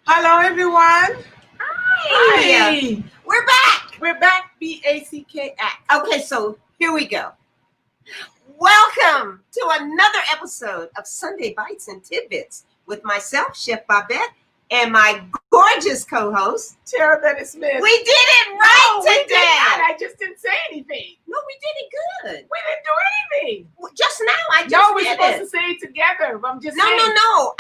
Hello, everyone. Hi. We're back. We're back. BACK. Okay, so here we go. Welcome to another episode of Sunday Bites and Tidbits with myself, Chef Babette, and my gorgeous co-host, Terrah Bennett Smith. We did it right today. We did not. I just didn't say anything. No, we did it good. We didn't do anything. Just now, I just No, we're did supposed it. to say it together. I'm just No. saying.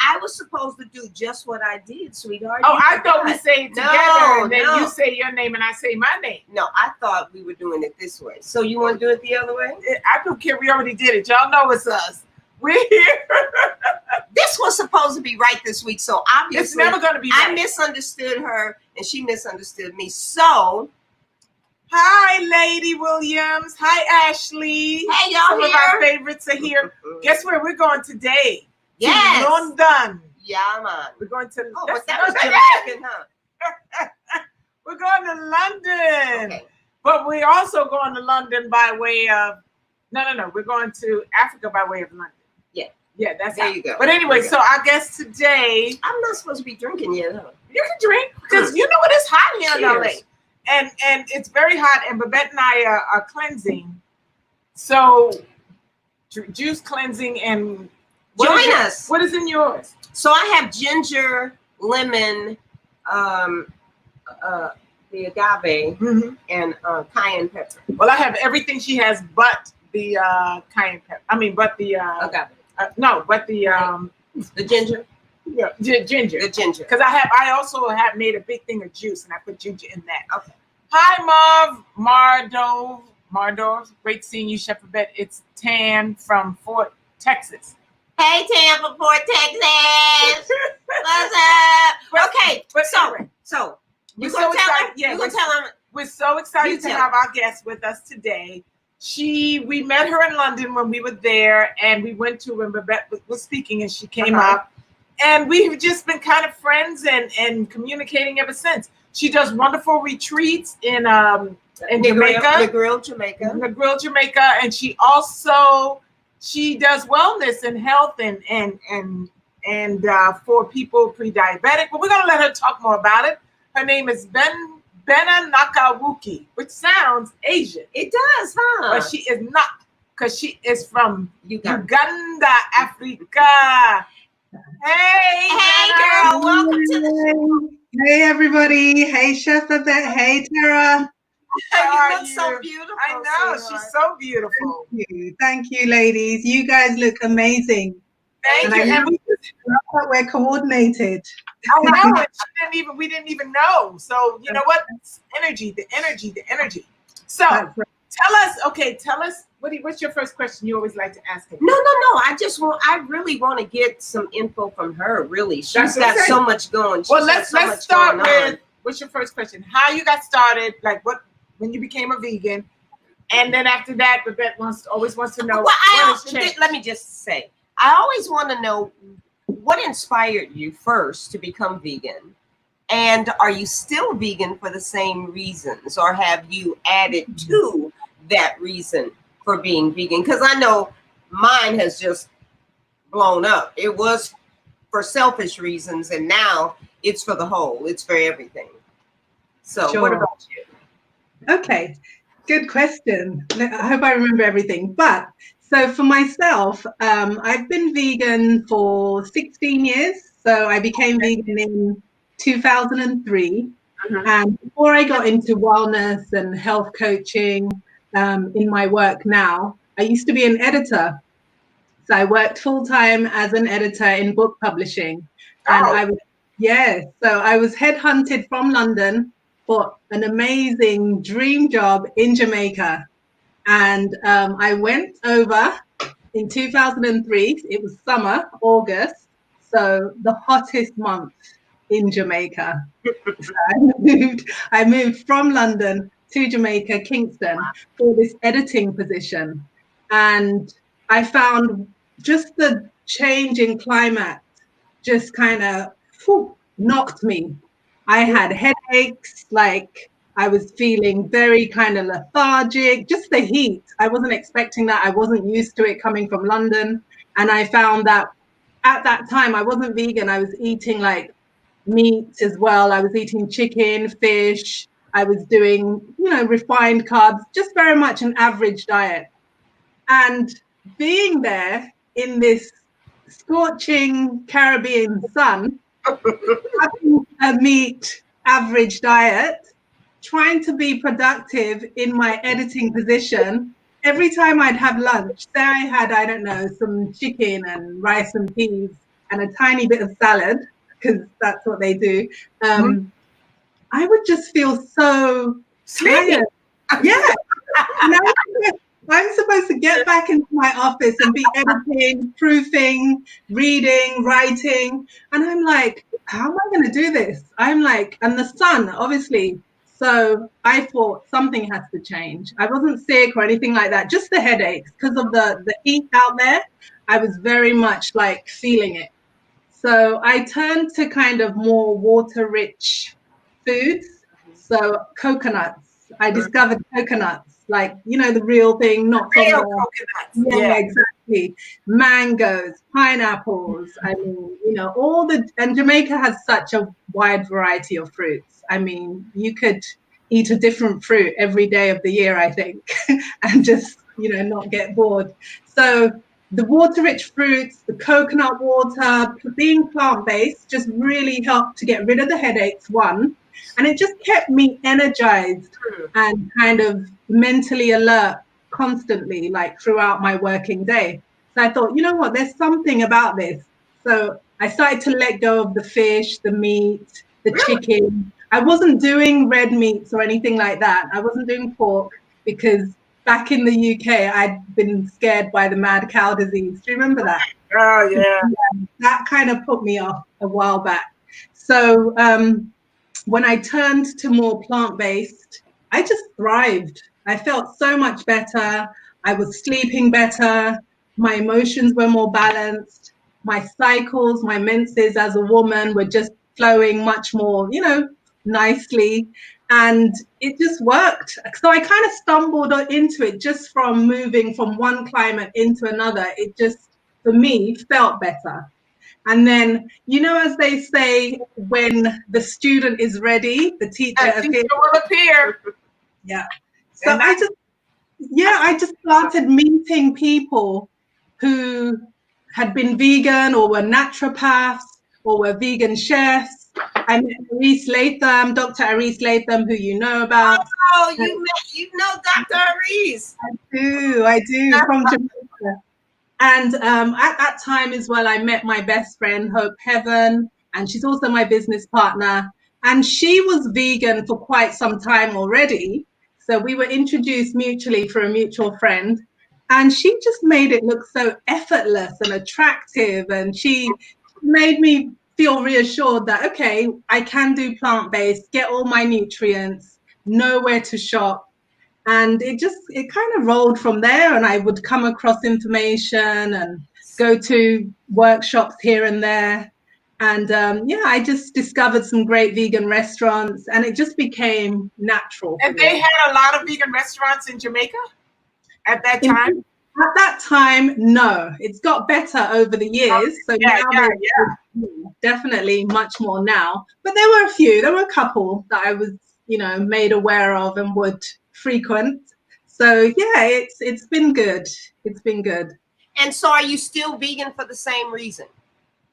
I was supposed to do just what I did, sweetheart. Oh, You I thought we forgot. say it together, No, and then no. you say your name and I say my name. No, I thought we were doing it this way. So you want to do it the other way? I don't care. We already did it. Y'all know it's us. We're here. This was supposed to be right this week, so obviously It's never going to be right. I misunderstood her and she misunderstood me. So, Hi, Lady Williams. Hi, Ashley. hey, y'all Some here? of our favorites are here. Guess where we're going today? Yes. To London. Yeah, man. We're going to. Oh, but that was Jamaican, huh? We're going to London. Okay. But we're also going to London by way of. No. We're going to Africa by way of London. Yeah, that's There how. you go. But anyway, There you so I guess today I'm not supposed to be drinking yet, huh? you can drink because you know what, it's hot here in LA. Cheers. And it's very hot, and Babette and I are cleansing. So juice cleansing and Join us. What is in yours? So I have ginger, lemon, the agave, and cayenne pepper. Well, I have everything she has but the cayenne pepper. I mean, but the Agave. but the The ginger. yeah, ginger. The ginger. Because I also have made a big thing of juice and I put ginger in that. Okay. Hi, Mardov. Great seeing you, Chef Babette. It's Tam from Fort Texas. Hey, Tampa, Fort Texas. What's up? Okay, But so anyway, you we're gonna so tell excited. them? Yeah, You gonna tell them? we're so excited You to tell. have our guest with us today. We met her in London when we were there, and we went to when Babette was speaking, and she came up, and we've just been kind of friends and communicating ever since. She does wonderful retreats in Jamaica, Negril, Jamaica, and she does wellness and health and for people pre-diabetic. But we're gonna let her talk more about it. Her name is Bennett, which sounds Asian. It does, huh? But she is not, because she is from Uganda. Uganda, Africa. Hey, Hey, girl, welcome to the show. Hey, everybody. Hey, Chef Babette. Hey, Terrah. You look so beautiful. I know, sweetheart. she's so beautiful. Thank you, ladies. You guys look amazing. Thank And you. I And we love that we're coordinated. I know, we didn't even know. So you know what? It's energy. So That's right. tell us what's your first question you always like to ask her? No. I really want to get some info from her. Really, she's That's got okay. so much going. Well, She's let's got so much start going with what's your first question? How you got started? Like when you became a vegan, and then after that, Babette always wants to know. Let me just say, I always want to know what inspired you first to become vegan, and are you still vegan for the same reasons, or have you added to that reason for being vegan? Because I know mine has just blown up. It was for selfish reasons, and now it's for the whole. It's for everything. So, Sure. what about you? Okay, good question. I hope I remember everything. But so for myself, I've been vegan for 16 years. So I became vegan in 2003. And before I got into wellness and health coaching in my work now, I used to be an editor. So I worked full time as an editor in book publishing. And I was headhunted from London for an amazing dream job in Jamaica. And I went over in 2003. It was summer, August, so the hottest month in Jamaica. So I moved from London to Jamaica, Kingston, for this editing position. And I found just the change in climate just kind of knocked me. I had headaches, like I was feeling very kind of lethargic, just the heat. I wasn't expecting that. I wasn't used to it coming from London. And I found that at that time, I wasn't vegan. I was eating like meat as well. I was eating chicken, fish. I was doing, refined carbs, just very much an average diet. And being there in this scorching Caribbean sun, having a meat average diet, trying to be productive in my editing position, every time I'd have lunch, say I had, I don't know, some chicken and rice and peas and a tiny bit of salad, because that's what they do, I would just feel so tired. Yeah. I'm supposed to get back into my office and be editing, proofing, reading, writing. And I'm like, how am I going to do this? I'm like, and the sun, obviously. So I thought something has to change. I wasn't sick or anything like that, just the headaches because of the heat out there. I was very much like feeling it. So I turned to kind of more water-rich foods. So coconuts. I discovered coconuts, like, the real thing, not from Real coconuts. Yeah, exactly. Mangoes, pineapples. I mean, and Jamaica has such a wide variety of fruits. I mean, you could eat a different fruit every day of the year, I think, and just, not get bored. So the water-rich fruits, the coconut water, being plant-based just really helped to get rid of the headaches, one. And it just kept me energized and kind of mentally alert constantly, like throughout my working day. So I thought, you know what, there's something about this. So I started to let go of the fish, the meat, the chicken. I wasn't doing red meats or anything like that. I wasn't doing pork because back in the UK, I'd been scared by the mad cow disease. Do you remember that? Oh, yeah. That kind of put me off a while back. So when I turned to more plant-based, I just thrived. I felt so much better. I was sleeping better. My emotions were more balanced. My cycles, my menses as a woman were just flowing much more, nicely. And it just worked. So I kind of stumbled into it just from moving from one climate into another. It just, for me, felt better. And then, as they say, when the student is ready, the teacher will appear. Yeah. So I just started meeting people who had been vegan or were naturopaths or were vegan chefs. I met Dr. Aris Latham, who you know about. Oh, you know Dr. Aris. I do, from Jamaica. And at that time as well, I met my best friend, Hope Heaven, and she's also my business partner. And she was vegan for quite some time already. So we were introduced mutually for a mutual friend. And she just made it look so effortless and attractive. And she made me feel reassured that, okay, I can do plant-based, get all my nutrients, know where to shop. And it kind of rolled from there, and I would come across information and go to workshops here and there. And I just discovered some great vegan restaurants, and it just became natural. And they had a lot of vegan restaurants in Jamaica at that time? At that time, no. It's got better over the years. So now there's definitely much more now. But there were a few. There were a couple that I was, made aware of and would frequent. So it's been good. It's been good. And so are you still vegan for the same reason?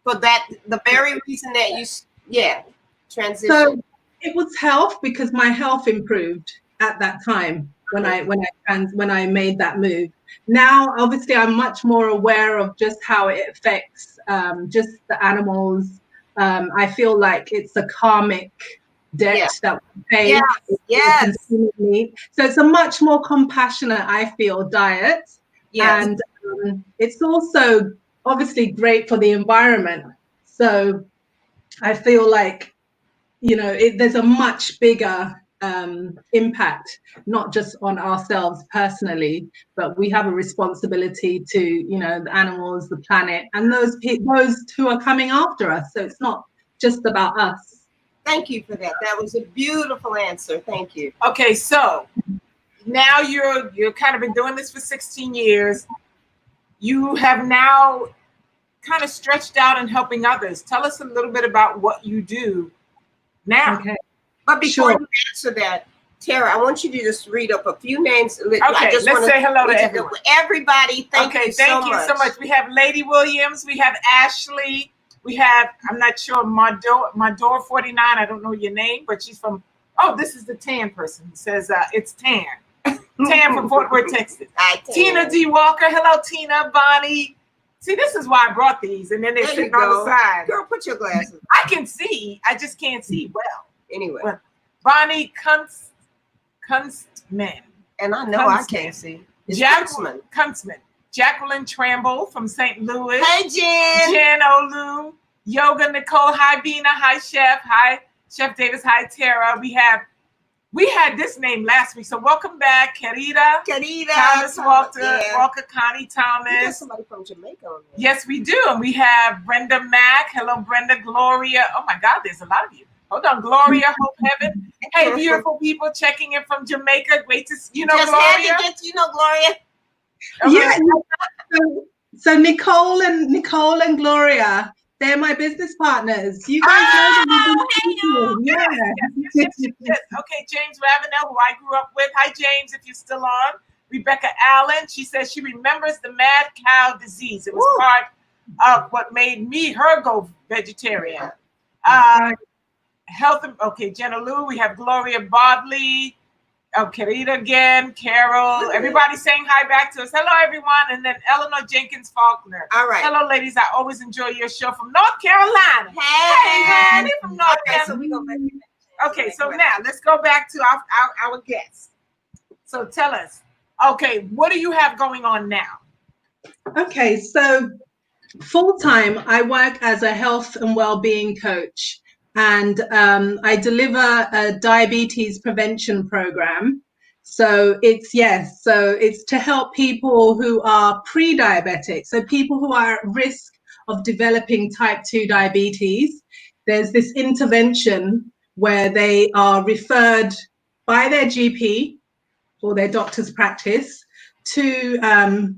For the very reason that you transition? So it was health, because my health improved at that time when I made that move. Now obviously I'm much more aware of just how it affects just the animals. I feel like it's a karmic debt that we pay. Yes. So it's a much more compassionate, I feel, diet. Yes. And it's also obviously great for the environment. So I feel like, there's a much bigger impact, not just on ourselves personally, but we have a responsibility to, the animals, the planet, and those who are coming after us. So it's not just about us. Thank you for that. That was a beautiful answer. Thank you. Okay, so now you're kind of been doing this for 16 years. You have now kind of stretched out and helping others. Tell us a little bit about what you do now. Okay. But before Sure. you answer that, Terrah, I want you to just read up a few names. Okay, let's say hello to everyone. Everybody, thank you so much. We have Lady Williams. We have Ashley. We have, I'm not sure, Mador 49. I don't know your name, but she's from, this is the Tan person. It says it's Tan. Tan from Fort Worth, Texas. Tina D. Walker. Hello, Tina. Bonnie. See, this is why I brought these. And then they're sitting on the side. Girl, put your glasses. I can see. I just can't see well. Anyway. But Bonnie Kunstman. And I know I can't see. Jacqueline Kunstman. Jacqueline Tramble from St. Louis. Hey, Jen. Jen Olu. Yoga Nicole. Hi, Bina. Hi, Chef. Hi, Chef Davis. Hi, Terrah. We had this name last week, so welcome back, Querida. Thomas Walker, Walker Connie Thomas. We got somebody from Jamaica on there. Yes, we do. And we have Brenda Mack. Hello, Brenda. Gloria. Oh, my God, there's a lot of you. Hold on. Gloria, Hope Heaven. Hey, beautiful people checking in from Jamaica. Great to see you. Know Just Gloria? had to get you know Gloria. Yeah. So Nicole and Gloria, they're my business partners. You guys know them. Yeah. Yes. Okay, James Ravenel, who I grew up with. Hi, James, if you're still on. Rebecca Allen, she says she remembers the mad cow disease. It was part of what made her go vegetarian. Jenna Lou, we have Gloria Bodley. Querida again, Carol. Everybody saying hi back to us. Hello, everyone. And then Eleanor Jenkins Faulkner. All right. Hello, ladies. I always enjoy your show from North Carolina. Hey, honey, from North Carolina. So we go back to that. Okay, so now let's go back to our guests. So tell us, what do you have going on now? Okay, so full-time, I work as a health and well-being coach. And I deliver a diabetes prevention program. So it's to help people who are pre-diabetic. So people who are at risk of developing type 2 diabetes. There's this intervention where they are referred by their GP or their doctor's practice to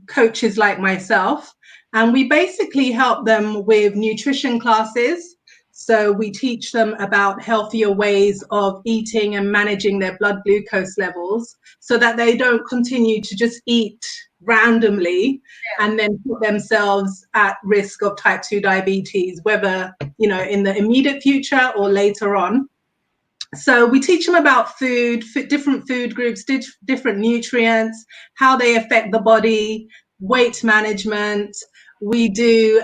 coaches like myself. And we basically help them with nutrition classes. So we teach them about healthier ways of eating and managing their blood glucose levels so that they don't continue to just eat randomly and then put themselves at risk of type 2 diabetes, whether, in the immediate future or later on. So we teach them about food, different food groups, different nutrients, how they affect the body, weight management. We do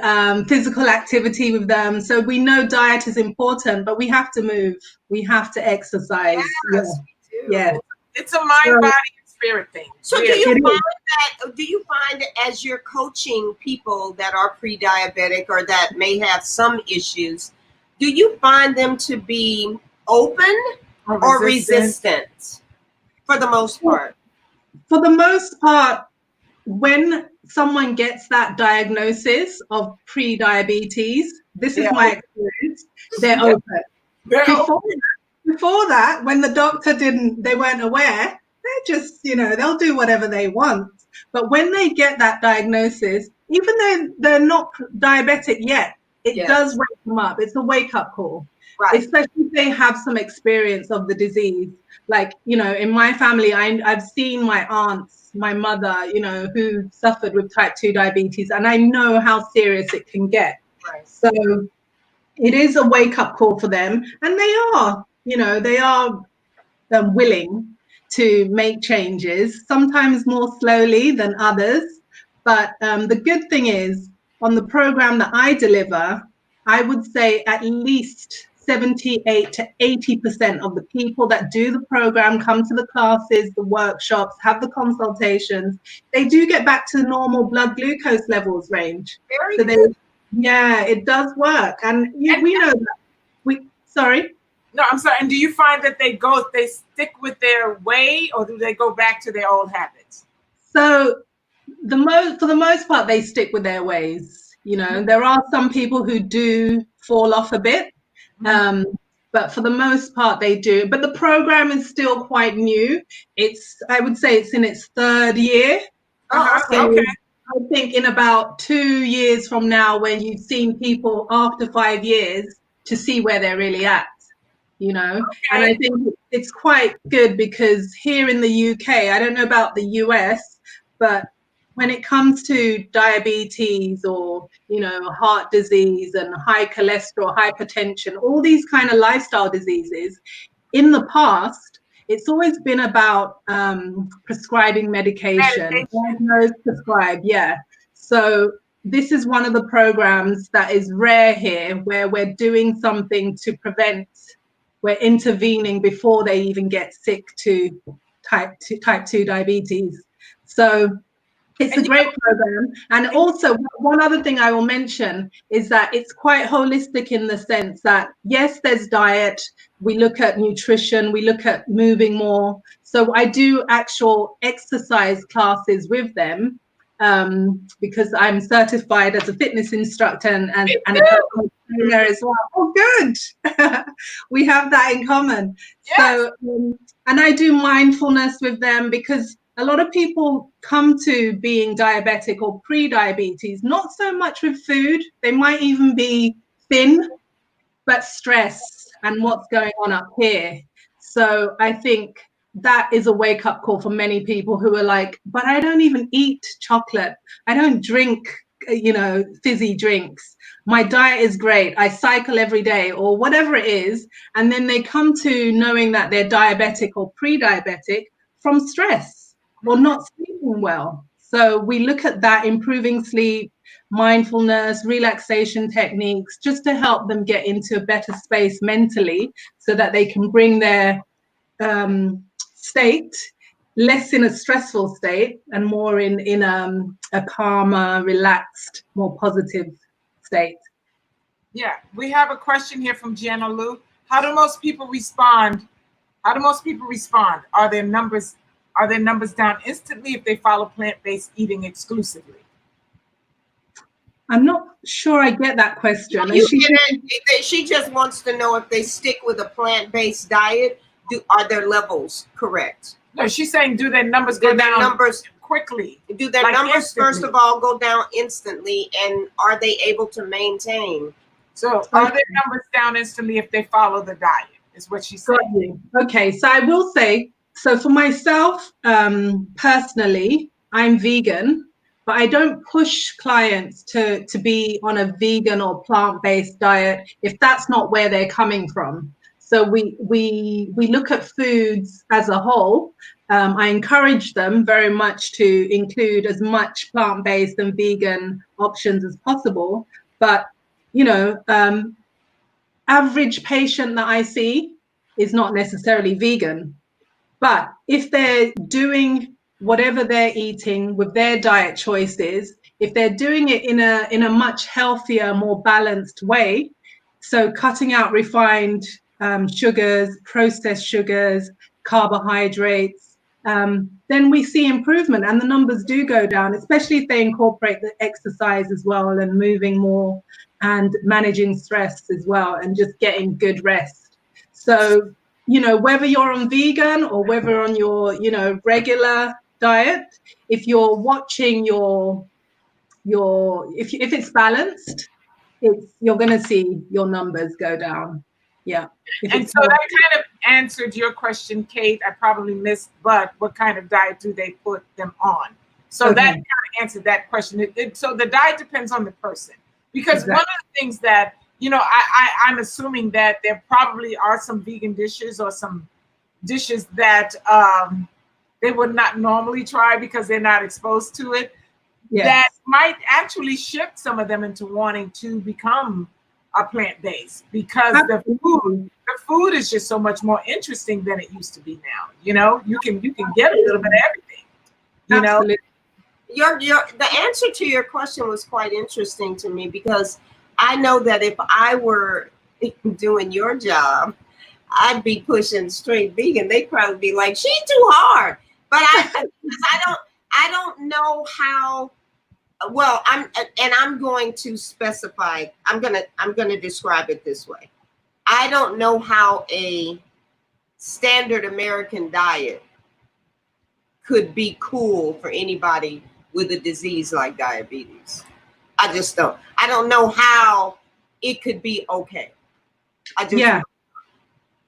physical activity with them. So we know diet is important, but we have to move. We have to exercise. Yes, we do. Yeah. It's a mind, body, and spirit thing. So do you find that as you're coaching people that are pre-diabetic or that may have some issues, do you find them to be open or resistant for the most part? For the most part, when someone gets that diagnosis of pre-diabetes, this is my experience, they're open. Before that, when the doctor they weren't aware, they're just, they'll do whatever they want. But when they get that diagnosis, even though they're not diabetic yet, it does wake them up. It's a wake-up call. Right. Especially if they have some experience of the disease. Like, in my family, I've seen my aunts, my mother, who suffered with type 2 diabetes, and I know how serious it can get. Right. So it is a wake-up call for them. And they are willing to make changes, sometimes more slowly than others. But the good thing is, on the program that I deliver, I would say at least 78 to 80% of the people that do the program come to the classes, the workshops, have the consultations. They do get back to the normal blood glucose levels range. Very good. It does work. And we know that. Sorry? No, I'm sorry. And do you find that they stick with their way, or do they go back to their old habits? So for the most part, they stick with their ways. There are some people who do fall off a bit. But for the most part, they do. But the program is still quite new. I would say it's in its third year. Okay. I think in about 2 years from now, when you've seen people after 5 years, to see where they're really at, you know. And I think it's quite good because here in the UK, I don't know about the US, but when it comes to diabetes or, you know, heart disease and high cholesterol, hypertension, all these kind of lifestyle diseases, in the past, it's always been about prescribing medication, diagnose, prescribe, yeah. So this is one of the programs that is rare here, where we're doing something to prevent, we're intervening before they even get sick to type 2 diabetes. So it's a great program. And also, one other thing I will mention is that it's quite holistic in the sense that, yes, there's diet, we look at nutrition, we look at moving more. So I do actual exercise classes with them because I'm certified as a fitness instructor and a personal trainer as well. Oh, good. We have that in common. Yes. So, and I do mindfulness with them because a lot of people come to being diabetic or pre-diabetes, not so much with food. They might even be thin, but stress and what's going on up here. So I think that is a wake-up call for many people who are like, but I don't even eat chocolate. I don't drink, you know, fizzy drinks. My diet is great. I cycle every day or whatever it is. And then they come to knowing that they're diabetic or pre-diabetic from stress or not sleeping well. So we look at that, improving sleep, mindfulness, relaxation techniques, just to help them get into a better space mentally so that they can bring their state less in a stressful state and more in a calmer, relaxed, more positive state. Yeah, we have a question here from Gianna Lou. How do most people respond? Are their numbers down instantly if they follow plant-based eating exclusively? I'm not sure I get that question. She just wants to know if they stick with a plant-based diet, are their levels correct? No, she's saying, do their numbers go down quickly? Do their numbers instantly, first of all, go down instantly, and are they able to maintain? So are their numbers down instantly if they follow the diet, is what she's saying. Okay, so I will say, so for myself, personally, I'm vegan, but I don't push clients to be on a vegan or plant-based diet if that's not where they're coming from. So we look at foods as a whole. I encourage them very much to include as much plant-based and vegan options as possible. But, you know, average patient that I see is not necessarily vegan. But if they're doing whatever they're eating with their diet choices, if they're doing it in a much healthier, more balanced way, so cutting out refined sugars, processed sugars, carbohydrates, then we see improvement and the numbers do go down, especially if they incorporate the exercise as well and moving more and managing stress as well and just getting good rest. So, you know, whether you're on vegan or whether on your, you know, regular diet, if you're watching if it's balanced, you're going to see your numbers go down. Yeah. And so that kind of answered your question, Kate. I probably missed, but what kind of diet do they put them on? So that kind of answered that question. So the diet depends on the person, because one of the things that, you know, I'm assuming that there probably are some vegan dishes or some dishes that they would not normally try because they're not exposed to it. Yes. That might actually shift some of them into wanting to become a plant-based, because the food is just so much more interesting than it used to be now. You know, you can get a little bit of everything. You know, the answer to your question was quite interesting to me, because I know that if I were doing your job, I'd be pushing straight vegan. They'd probably be like, "She's too hard." But I don't know how. Well, I'm going to specify. I'm gonna describe it this way. I don't know how a standard American diet could be cool for anybody with a disease like diabetes. I just don't. I don't know how it could be okay. I just yeah.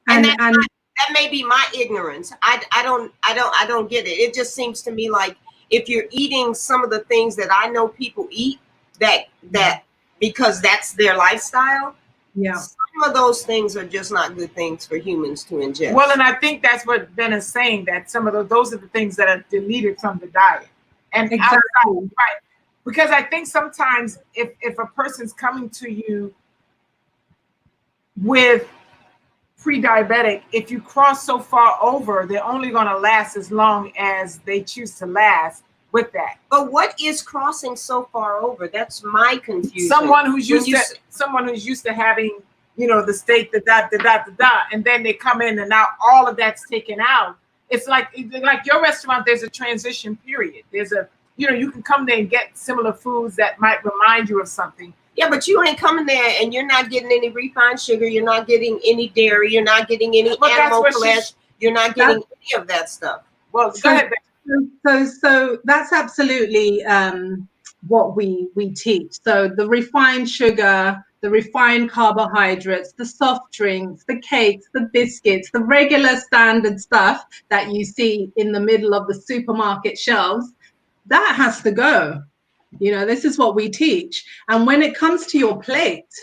and that may be my ignorance. I don't get it. It just seems to me like if you're eating some of the things that I know people eat, that because that's their lifestyle, Yeah. some of those things are just not good things for humans to ingest. Well, and I think that's what Ben is saying, that some of those are the things that are deleted from the diet. And Exactly. outside, right? Because I think sometimes if a person's coming to you with pre-diabetic, if you cross so far over, they're only going to last as long as they choose to last with that. But what is crossing so far over? That's my confusion. Someone who's used to having, you know, the steak, the da, and then they come in and now all of that's taken out. It's like your restaurant, there's a transition period. There's a, you know, you can come there and get similar foods that might remind you of something. Yeah, but you ain't coming there and you're not getting any refined sugar. You're not getting any dairy. You're not getting any animal flesh. You're not getting any of that stuff. Well, go ahead. So that's absolutely what we teach. So the refined sugar, the refined carbohydrates, the soft drinks, the cakes, the biscuits, the regular standard stuff that you see in the middle of the supermarket shelves, that has to go. You know, this is what we teach. And when it comes to your plate,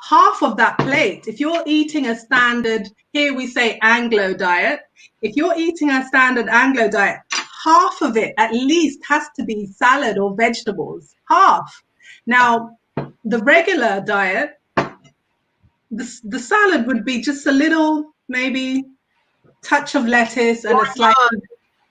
half of that plate, if you're eating a standard, here we say Anglo diet, if you're eating a standard Anglo diet, half of it at least has to be salad or vegetables. Half. Now, the regular diet, the salad would be just a little, maybe touch of lettuce and a slice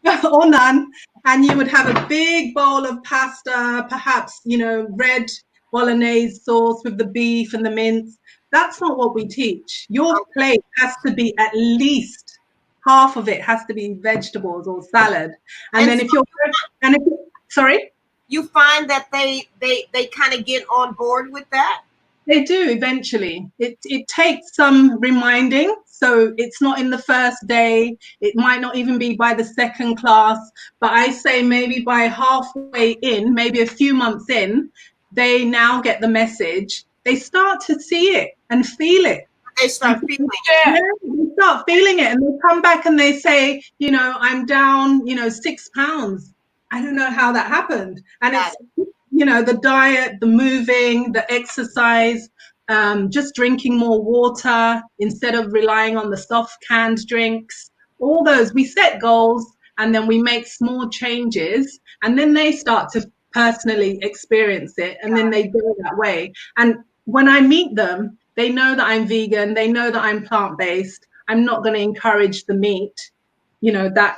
of, or none. And you would have a big bowl of pasta, perhaps, you know, red bolognese sauce with the beef and the mince. That's not what we teach. Your plate has to be at least half of it has to be vegetables or salad. And then sorry? You find that they kind of get on board with that? They do eventually. It takes some reminding. So it's not in the first day. It might not even be by the second class. But I say maybe by halfway in, maybe a few months in, they now get the message. They start to see it and feel it. They start feeling it. Yeah, they start feeling it. And they come back and they say, you know, I'm down, you know, 6 pounds. I don't know how that happened. And it's, you know, the diet, the moving, the exercise, just drinking more water instead of relying on the soft canned drinks. All those, we set goals and then we make small changes and then they start to personally experience it and then they go that way. And when I meet them, they know that I'm vegan. They know that I'm plant-based. I'm not going to encourage the meat, you know, that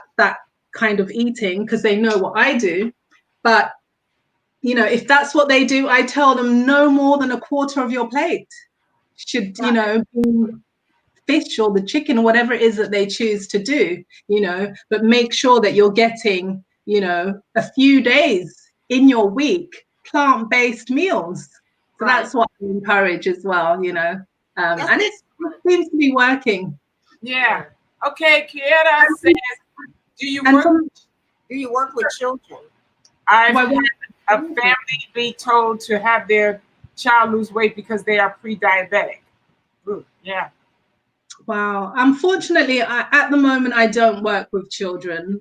kind of eating because they know what I do. But you know, if that's what they do, I tell them no more than a quarter of your plate should, you know, be fish or the chicken or whatever it is that they choose to do, you know, but make sure that you're getting, you know, a few days in your week, plant-based meals. So that's what I encourage as well, you know, and it seems to be working. Yeah. Okay. Kiera says, do you work with children? I've had a family be told to have their child lose weight because they are pre-diabetic. Ooh, yeah. Wow. Unfortunately, at the moment, I don't work with children,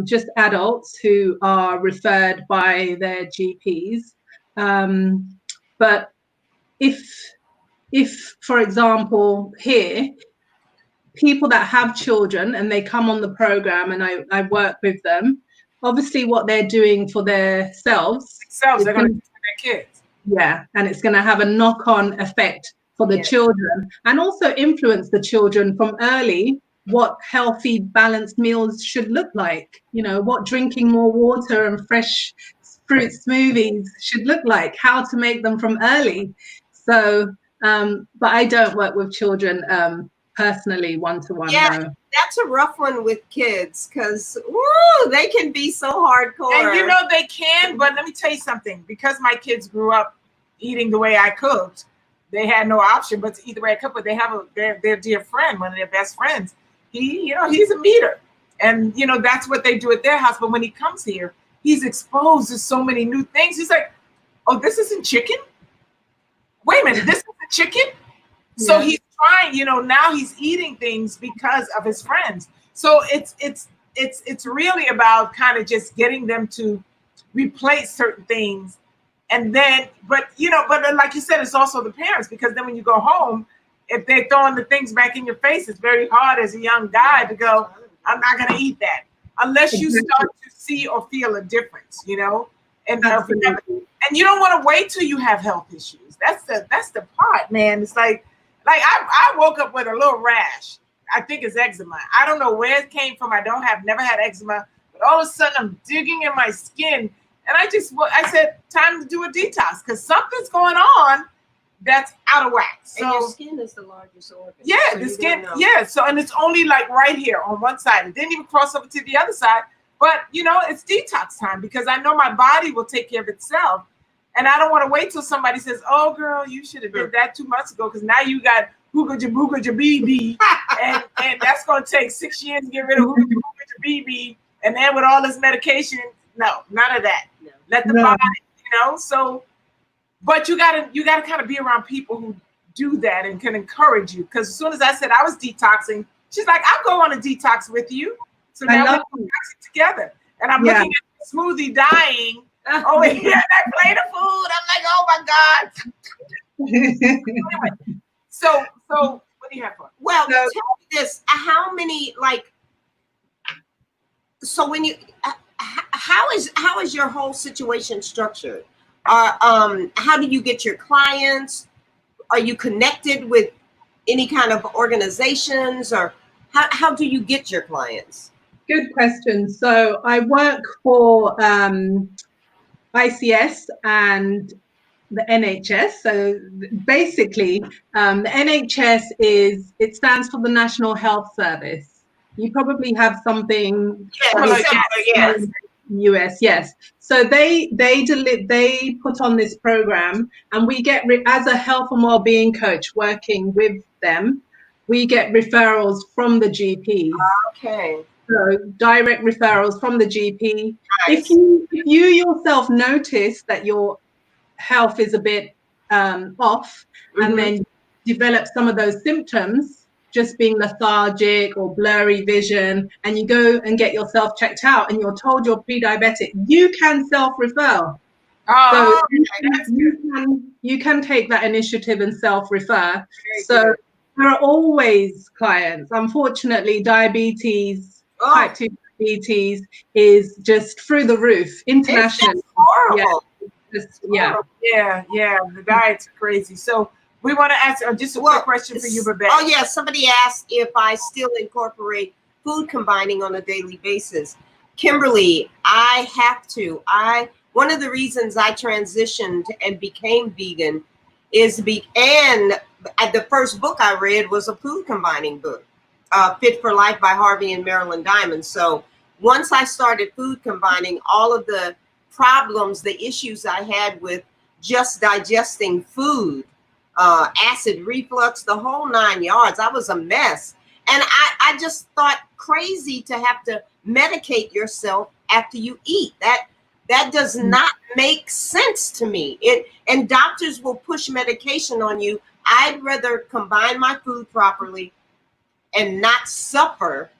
just adults who are referred by their GPs. But if, for example, here, people that have children and they come on the program and I work with them, obviously what they're doing for themselves, they're going to do for their kids. Yeah, and it's going to have a knock-on effect for the children and also influence the children from early what healthy, balanced meals should look like, you know, what drinking more water and fresh fruit smoothies should look like, how to make them from early. So, but I don't work with children personally one-to-one. Yeah, no. That's a rough one with kids because they can be so hardcore. And you know they can, but let me tell you something. Because my kids grew up eating the way I cooked, they had no option but to eat the way I cooked. But they have their dear friend, one of their best friends. He's a meater, and you know that's what they do at their house. But when he comes here, he's exposed to so many new things. He's like, oh, this isn't chicken? Wait a minute, this isn't chicken? So he's trying, now he's eating things because of his friends. So it's really about kind of just getting them to replace certain things. And then, but then, like you said, it's also the parents, because then when you go home, if they're throwing the things back in your face, it's very hard as a young guy to go, I'm not going to eat that unless you start to see or feel a difference, and you don't want to wait till you have health issues. That's the part, man. It's like I woke up with a little rash. I think it's eczema. I don't know where it came from. Never had eczema, but all of a sudden I'm digging in my skin, and I said, time to do a detox, because something's going on that's out of whack. So and your skin is the largest organ. Yeah, so the skin. Yeah, so and it's only like right here on one side. It didn't even cross over to the other side. But it's detox time, because I know my body will take care of itself, and I don't want to wait till somebody says, "Oh, girl, you should have did that 2 months ago," because now you got hooga BB, and that's going to take 6 years to get rid of hooga BB, and then with all this medication, no, none of that. No. Let the body, So, but you gotta kind of be around people who do that and can encourage you. Because as soon as I said I was detoxing, she's like, "I'll go on a detox with you." So now we're detoxing together, and I'm looking at the smoothie dying over here. That plate of food, I'm like, "Oh my god!" Anyway, so what do you have for? Well, tell me this: how many So when you, how is your whole situation structured? How do you get your clients? Are you connected with any kind of organizations, or how do you get your clients? Good question. So I work for ICS and the NHS. So basically, the NHS stands for the National Health Service. You probably have something. Yes. US, yes. So they put on this program, and we get as a health and well-being coach working with them, we get referrals from the GPs. Okay. So direct referrals from the GP. Nice. If you yourself notice that your health is a bit off, and then develop some of those symptoms, just being lethargic or blurry vision, and you go and get yourself checked out and you're told you're pre-diabetic, you can self-refer. So you can take that initiative and self-refer. So there are always clients. Unfortunately, diabetes, type 2 diabetes is just through the roof internationally. It's horrible. Yeah, the diet's crazy. So we want to ask just a quick question for you, Babette. Oh, yeah. Somebody asked if I still incorporate food combining on a daily basis. Kimberly, I have to. One of the reasons I transitioned and became vegan is and the first book I read was a food combining book, Fit for Life by Harvey and Marilyn Diamond. So once I started food combining, all of the problems, the issues I had with just digesting food, acid reflux, the whole 9 yards, I was a mess. And I just thought crazy to have to medicate yourself after you eat. That does not make sense to me. And doctors will push medication on you. I'd rather combine my food properly and not suffer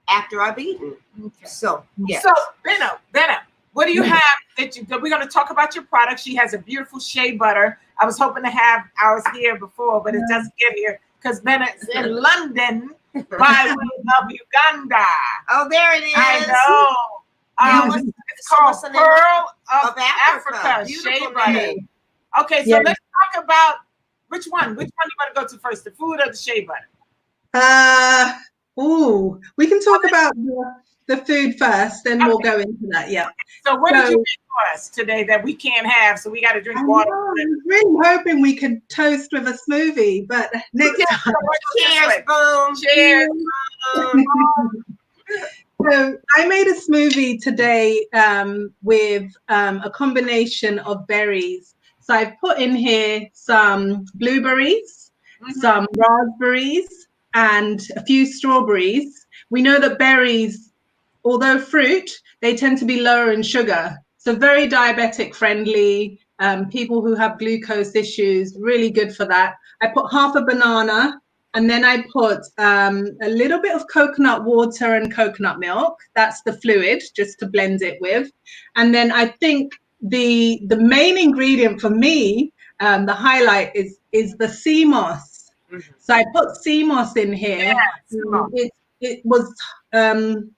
after I've eaten. Okay. So, yeah. So, Bennett, what do you have that we're going to talk about your product? She has a beautiful Shea Butter. I was hoping to have ours here before, but it doesn't get here because Bennett's in London by way of Uganda. Oh, there it is. I know. It's called Pearl of Africa Shea Butter. Okay, so let's talk about which one. Which one do you want to go to first, the food or the Shea Butter? We can talk about the food first, then we'll go into that. Yeah. So what did you make for us today that we can't have? So we got to drink water. I was really hoping we could toast with a smoothie, but next time. Cheers, boom. Cheers. So I made a smoothie today with a combination of berries. So I've put in here some blueberries, some raspberries, and a few strawberries. We know that berries, although fruit, they tend to be lower in sugar. So very diabetic friendly. People who have glucose issues, really good for that. I put half a banana, and then I put a little bit of coconut water and coconut milk. That's the fluid, just to blend it with. And then I think the main ingredient for me, the highlight is the sea moss. So I put sea moss in here. It was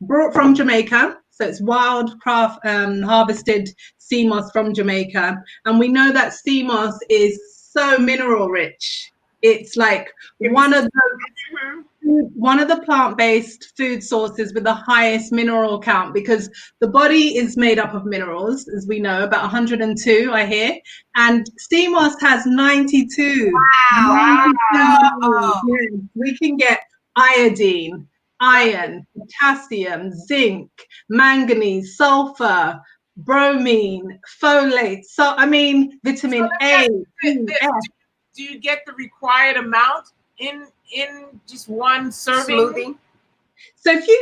brought from Jamaica. So it's wild craft harvested sea moss from Jamaica. And we know that sea moss is so mineral rich. It's like one of the plant-based food sources with the highest mineral count, because the body is made up of minerals, as we know, about 102, I hear. And sea moss has 92. Wow. 92. Yeah, we can get iodine, iron, potassium, zinc, manganese, sulfur, bromine, folate, so I mean vitamin A, E, F. Do you get the required amount in just one serving? Smoothie. So if you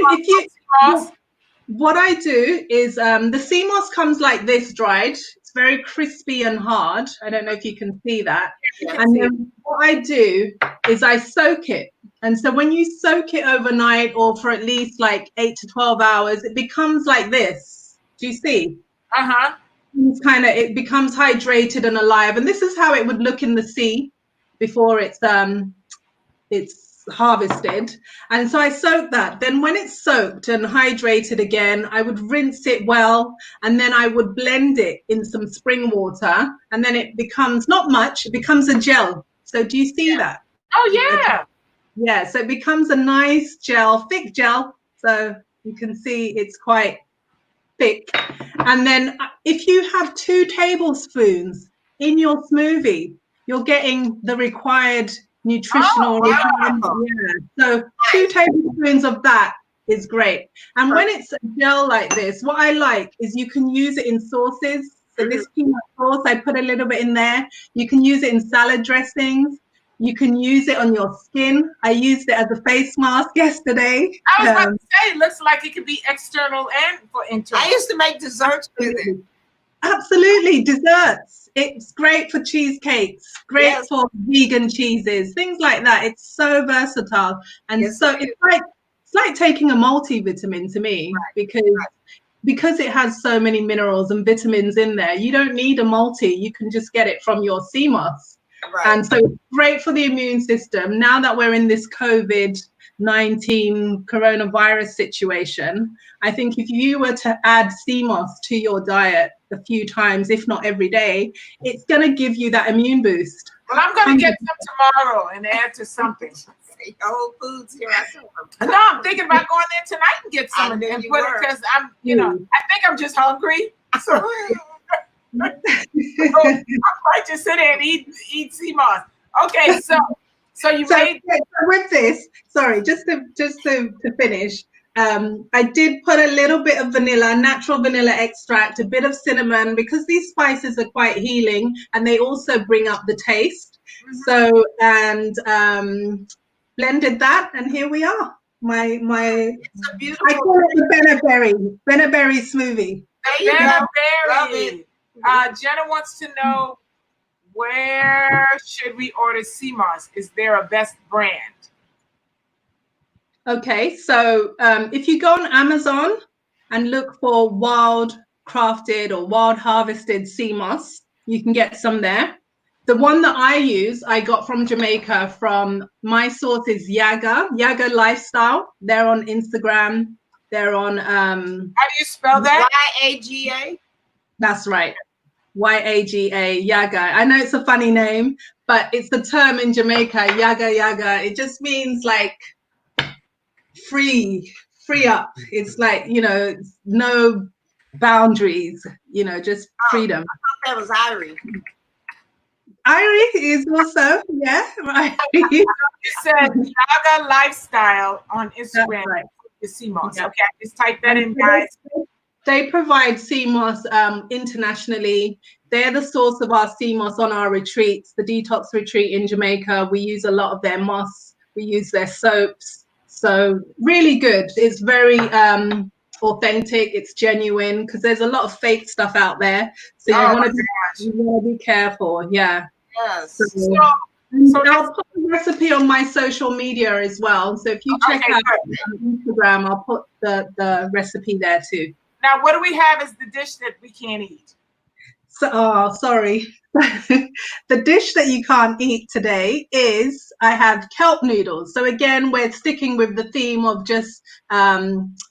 what I do is the sea moss comes like this dried. It's very crispy and hard. I don't know if you can see that. And then what I do is I soak it. And so when you soak it overnight or for at least like 8 to 12 hours, it becomes like this. Do you see? Uh-huh. It becomes hydrated and alive. And this is how it would look in the sea before it's harvested. And so I soak that. Then when it's soaked and hydrated again, I would rinse it well, and then I would blend it in some spring water, and then it becomes not much, it becomes a gel. So do you see that? Oh yeah. Yeah, so it becomes a nice gel, thick gel. So you can see it's quite thick. And then if you have 2 tablespoons in your smoothie, you're getting the required nutritional. Yeah. So 2 tablespoons of that is great. And when it's a gel like this, what I like is you can use it in sauces. So this peanut sauce, I put a little bit in there. You can use it in salad dressings. You can use it on your skin. I used it as a face mask yesterday. I was about to say, it looks like it could be external and for internal. I used to make desserts with it. Absolutely, desserts. It's great for cheesecakes, great for vegan cheeses, things like that. It's so versatile, and it's like taking a multivitamin to me, because it has so many minerals and vitamins in there. You don't need a multi; you can just get it from your sea moss. Right. And so it's great for the immune system. Now that we're in this COVID-19 coronavirus situation, I think if you were to add sea moss to your diet a few times, if not every day, it's going to give you that immune boost. Well, I'm going to get some tomorrow and add to something. Whole Foods here. No, I'm thinking about going there tonight and get some and put it, because I'm, I think I'm just hungry. So I might just sit there and eat sea moss. Okay, so you made with this. Sorry, just to finish. I did put a little bit of vanilla, natural vanilla extract, a bit of cinnamon, because these spices are quite healing and they also bring up the taste. So, and blended that, and here we are. My it's a beautiful. I call it the Bennett berry smoothie. Bennett berry. Jenna wants to know, where should we order sea moss? Is there a best brand? Okay, so if you go on Amazon and look for wild crafted or wild harvested sea moss, you can get some there. The one that I use, I got from Jamaica. From my source is Yaga Lifestyle. They're on Instagram. They're on how do you spell that? YAGA. That's right. YAGA, Yaga. I know it's a funny name, but it's the term in Jamaica, Yaga. It just means like free up. It's like, no boundaries, just freedom. I thought that was Irie. Irie is also, right. You said Yaga Lifestyle on Instagram. Right. The sea moss. Okay, just type that in, guys. They provide sea moss internationally. They're the source of our sea moss on our retreats. The detox retreat in Jamaica, we use a lot of their moss. We use their soaps. So really good. It's very authentic, it's genuine, because there's a lot of fake stuff out there. So you want to be careful. Yeah. Yes. So I'll put the recipe on my social media as well. So if you check out Instagram, I'll put the recipe there too. Now, what do we have as the dish that we can't eat? So, sorry. The dish that you can't eat today is I have kelp noodles. So again, we're sticking with the theme of just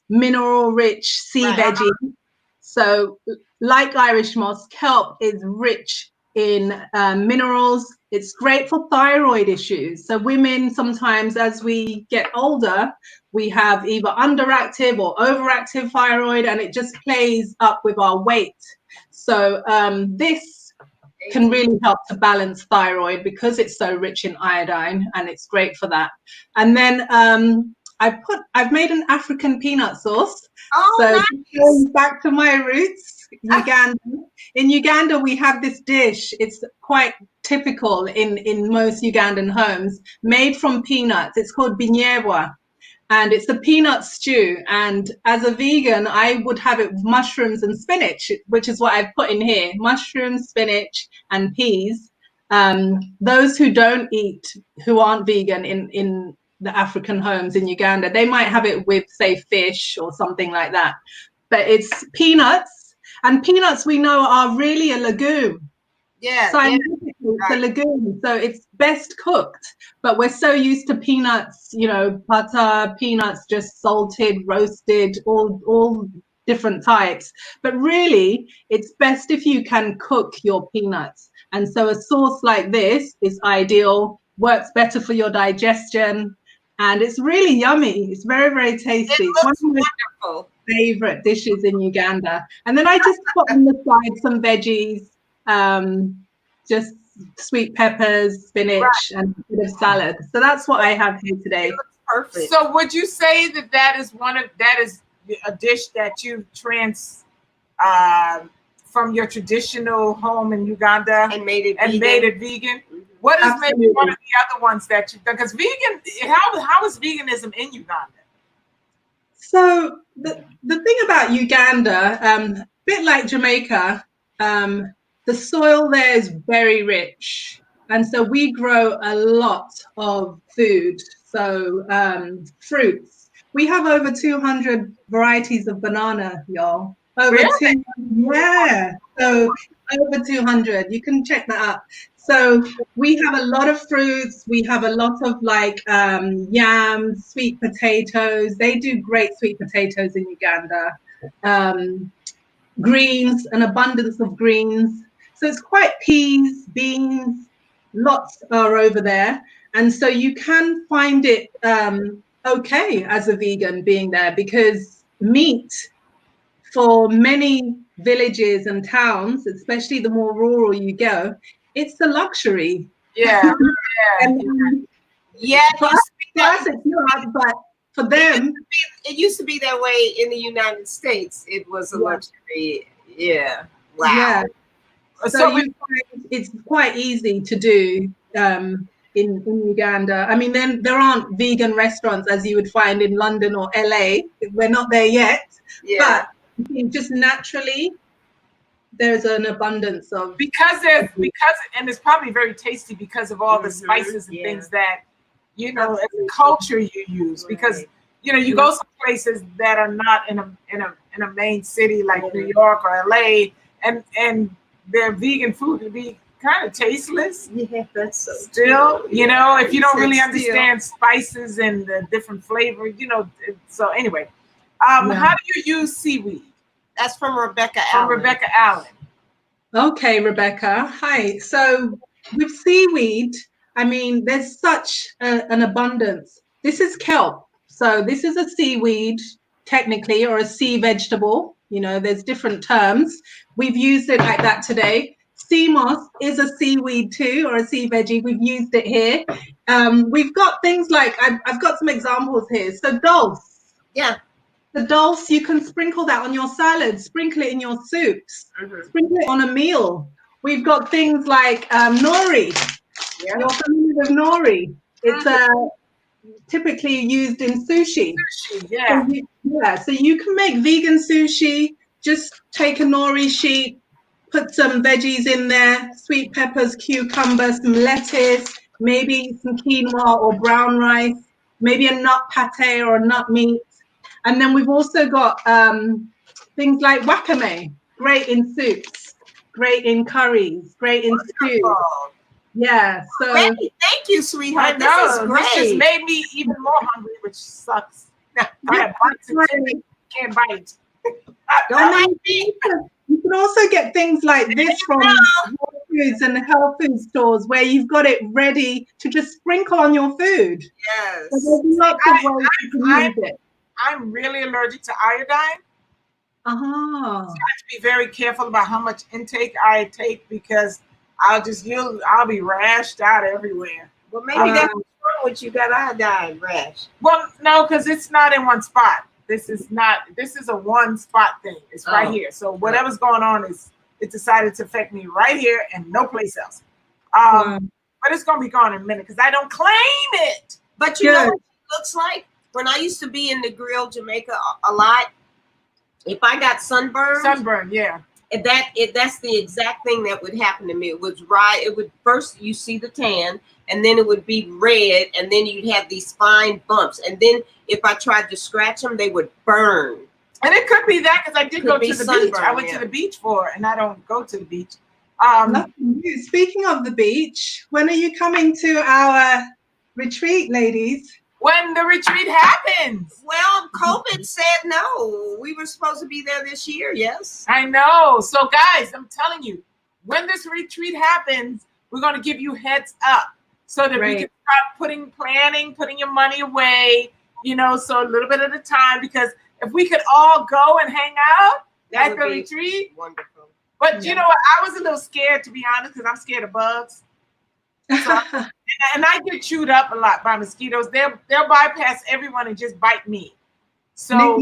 mineral-rich sea veggies. So like Irish moss, kelp is rich in minerals. It's great for thyroid issues. So women sometimes, as we get older, we have either underactive or overactive thyroid, and it just plays up with our weight. So this can really help to balance thyroid because it's so rich in iodine, and it's great for that. And then I've made an African peanut sauce. Oh, so nice. Going back to my roots, Uganda. In Uganda, we have this dish. It's quite typical in most Ugandan homes, made from peanuts. It's called binyebwa. And it's a peanut stew. And as a vegan, I would have it with mushrooms and spinach, which is what I've put in here. Mushrooms, spinach, and peas. Those who don't eat, who aren't vegan in the African homes in Uganda, they might have it with, say, fish or something like that. But it's peanuts. And peanuts, we know, are really a legume. Yeah, Scientifically, it's a legume, so it's best cooked. But we're so used to peanuts, you know, butter, peanuts just salted, roasted, all different types. But really, it's best if you can cook your peanuts. And so a sauce like this is ideal, works better for your digestion, and it's really yummy. It's very, very tasty. It looks wonderful. Favorite dishes in Uganda. And then I just put on the side some veggies, just sweet peppers, spinach, and a bit of salad. So that's what I have here today. It looks perfect. So would you say that is a dish that you from your traditional home in Uganda and made it vegan? Mm-hmm. What is maybe one of the other ones that you've done? Because how is veganism in Uganda? So the thing about Uganda, a bit like Jamaica, the soil there is very rich. And so we grow a lot of food. So fruits. We have over 200 varieties of banana, y'all. Really? Yeah. So over 200. You can check that out. So we have a lot of fruits. We have a lot of like yams, sweet potatoes. They do great sweet potatoes in Uganda. Greens, an abundance of greens. So it's quite peas, beans, lots are over there. And so you can find it okay as a vegan being there, because meat for many villages and towns, especially the more rural you go, it's a luxury. Yeah. Yeah. For us, it's not, but for them, it used to be that way in the United States. It was a luxury. Yeah. Wow. Yeah. So it's quite easy to do in Uganda. I mean, then there aren't vegan restaurants as you would find in London or LA. We're not there yet. Yeah. But just naturally, there's an abundance of because and it's probably very tasty because of all the spices and things that as a culture you use. Because you go some places that are not in a main city like New York or LA, and their vegan food would be kind of tasteless. Yeah, that's so still, if you don't really understand spices and the different flavors, So anyway, how do you use seaweed? That's from Rebecca Allen. Okay, Rebecca. Hi. So with seaweed, I mean, there's such an abundance. This is kelp. So this is a seaweed, technically, or a sea vegetable. There's different terms. We've used it like that today. Sea moss is a seaweed too, or a sea veggie. We've used it here. We've got things like, I've got some examples here. So dulse. Yeah. The dulse, you can sprinkle that on your salad, sprinkle it in your soups, sprinkle it on a meal. We've got things like nori. Yeah. You're familiar with nori. It's typically used in sushi. Yeah. So you can make vegan sushi. Just take a nori sheet, put some veggies in there, sweet peppers, cucumber, some lettuce, maybe some quinoa or brown rice, maybe a nut pate or a nut meat. And then we've also got things like wakame, great in soups, great in curries, great in stews. Wonderful. Yeah, so Great. Thank you, I sweetheart. know. This is great. This just made me even more hungry, which sucks. I have bites of chicken, can't bite. Don't make me. you can also get things like this from Whole Foods and health food stores where you've got it ready to just sprinkle on your food. Yes. So there's lots of ways you can use it. I'm really allergic to iodine. So I have to be very careful about how much intake I take because I'll be rashed out everywhere. Well, maybe that's what's wrong with you. Got iodine rash. Well, no, because it's not in one spot. This is a one spot thing. It's right here. So whatever's going on it decided to affect me right here and no place else. But it's gonna be gone in a minute because I don't claim it. But you know what it looks like? When I used to be in the grill Jamaica a lot, if I got sunburn, yeah. That's the exact thing that would happen to me. It was it would first you see the tan, and then it would be red, and then you'd have these fine bumps, and then if I tried to scratch them, they would burn. And it could be that because I did go to the beach. I went to the beach and I don't go to the beach. Speaking of the beach, when are you coming to our retreat, ladies? When the retreat happens. Well, COVID said no. We were supposed to be there this year, yes. I know. So guys, I'm telling you, when this retreat happens, we're going to give you heads up so that we can start putting your money away, so a little bit at a time, because if we could all go and hang out at the retreat. Wonderful. But you know what? I was a little scared, to be honest, because I'm scared of bugs. So, and I get chewed up a lot by mosquitoes. They'll bypass everyone and just bite me. So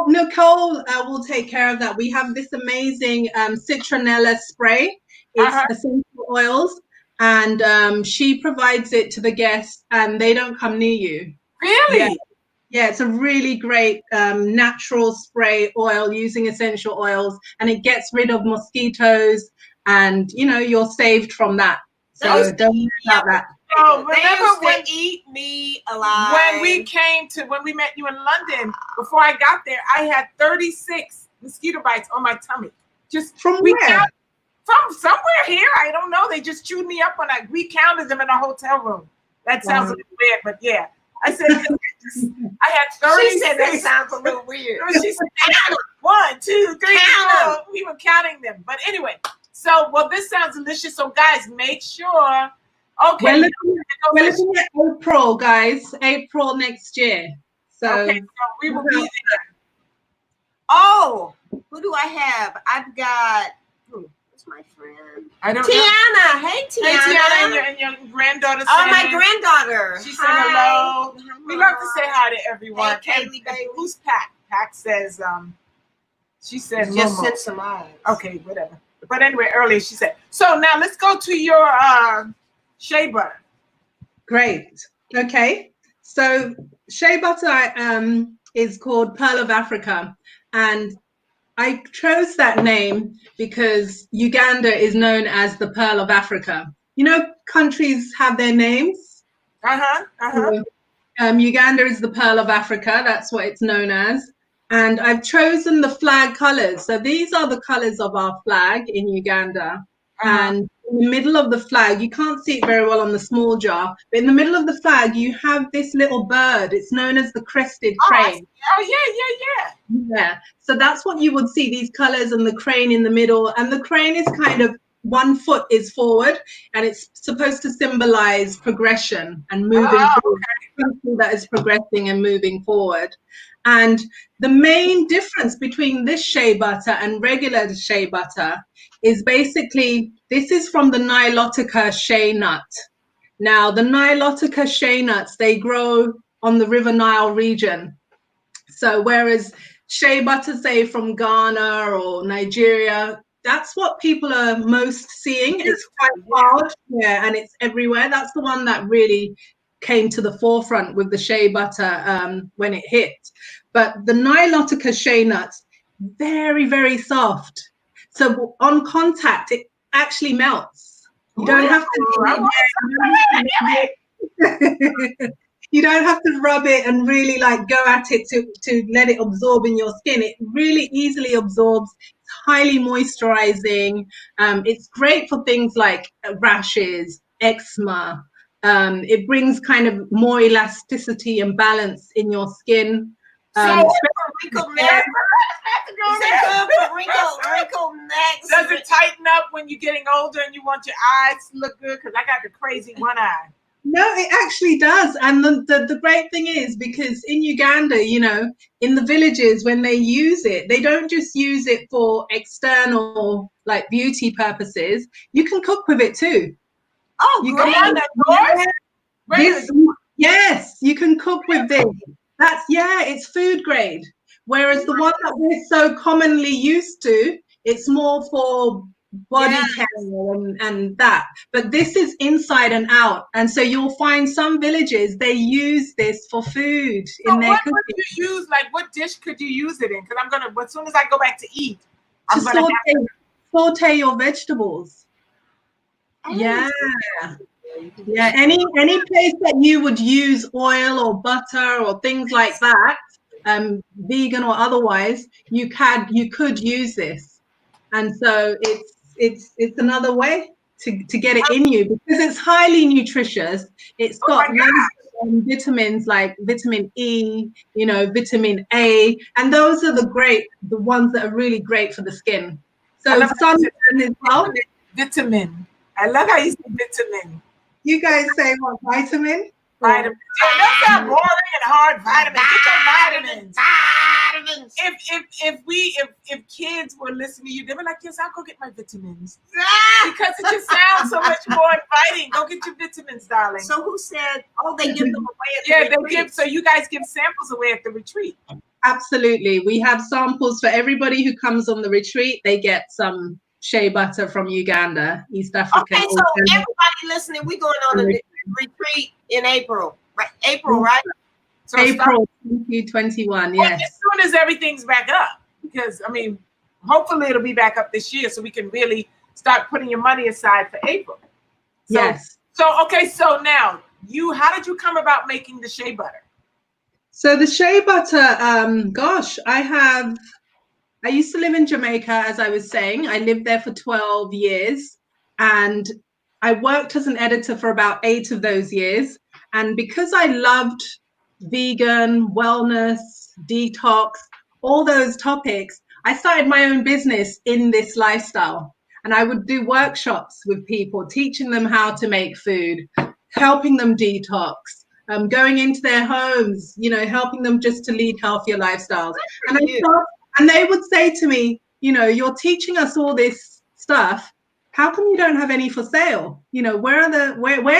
Nicole will take care of that. We have this amazing citronella spray. It's essential oils, and she provides it to the guests, and they don't come near you. Really? Yeah, it's a really great natural spray oil using essential oils, and it gets rid of mosquitoes, and you're saved from that. So don't worry about that. So remember when eat me alive. When we met you in London, before I got there, I had 36 mosquito bites on my tummy. Just from where? From somewhere here. I don't know. They just chewed me up when we counted them in a hotel room. That sounds a little weird, but yeah. I said, I had 36. She said that sounds a little weird. She said, 1, 2, 3, 4. We were counting them. But anyway, this sounds delicious. So guys, make sure. Okay. We're looking at April, guys. April next year. So we will be there. Oh, who do I have? I've got who's my friend? I don't Tiana. know. Hey, Tiana. Hey, Tiana, and your granddaughter. Oh, my granddaughter. She said hello. We love to say hi to everyone. Hey, Kaylee, baby. Who's Pat? Pat says, she said, just sent some eyes. Okay, whatever. But anyway, earlier she said. So now let's go to your Shea Butter. Great. Okay. So Shea Butter is called Pearl of Africa, and I chose that name because Uganda is known as the Pearl of Africa. Countries have their names. So, Uganda is the Pearl of Africa. That's what it's known as. And I've chosen the flag colors. So these are the colors of our flag in Uganda. And in the middle of the flag, you can't see it very well on the small jar, but in the middle of the flag, you have this little bird. It's known as the crested crane. Yeah. So that's what you would see, these colors and the crane in the middle. And the crane is kind of 1 foot is forward, and it's supposed to symbolize progression and moving forward. Something that is progressing and moving forward. And the main difference between this shea butter and regular shea butter is basically, this is from the Nilotica shea nut. Now, the Nilotica shea nuts, they grow on the River Nile region. So whereas shea butter, say from Ghana or Nigeria, that's what people are most seeing. It's quite large, and it's everywhere. That's the one that really came to the forefront with the shea butter when it hit. But the Nilotica shea nuts, very, very soft. So on contact, it actually melts. You don't have to. You don't have to rub it and really like go at it to let it absorb in your skin. It really easily absorbs. It's highly moisturizing. It's great for things like rashes, eczema. It brings kind of more elasticity and balance in your skin. Wrinkle neck. Is that good for wrinkle necks? Does it tighten up when you're getting older and you want your eyes to look good? Because I got the crazy one eye. No, it actually does. And the great thing is, because in Uganda, you know, in the villages, when they use it, they don't just use it for external, like beauty purposes. You can cook with it too. Oh, you great. Yes, you can cook with this. It's food grade. Whereas the one that we're so commonly used to, it's more for body care and that. But this is inside and out. And so you'll find some villages, they use this for food in their cooking. What would you use? Like, what dish could you use it in? Because I'm going to, as soon as I go back to eat, I'm going to saute your vegetables. Yeah. Yeah, any place that you would use oil or butter or things like that, vegan or otherwise, you could use this. And so it's another way to get it in you, because it's highly nutritious. It's got vitamins like vitamin E, you know, vitamin A, and those are the ones that are really great for the skin. So sunburn as well. Vitamin. I love how you say vitamin. You guys say what, vitamin? Vitamin. Don't sound boring and hard. Vitamins. Get your vitamins. If kids were listening to you, they'd be like, yes, I'll go get my vitamins. Because it just sounds so much more inviting. Go get your vitamins, darling. So who said, they give them away at the retreat? So you guys give samples away at the retreat. Absolutely. We have samples for everybody who comes on the retreat. They get some shea butter from Uganda, East Africa. Okay, so everybody listening, we're going on a retreat in April. Right? April, right? So April 2021, yes. As soon as everything's back up, because, I mean, hopefully it'll be back up this year so we can really start putting your money aside for April. Yes. So now, how did you come about making the shea butter? So the shea butter, I used to live in Jamaica, as I was saying. I lived there for 12 years, and I worked as an editor for about 8 of those years. And because I loved vegan, wellness, detox, all those topics, I started my own business in this lifestyle. And I would do workshops with people, teaching them how to make food, helping them detox, going into their homes, you know, helping them just to lead healthier lifestyles. And they would say to me, you know, you're teaching us all this stuff. How come you don't have any for sale? You know, where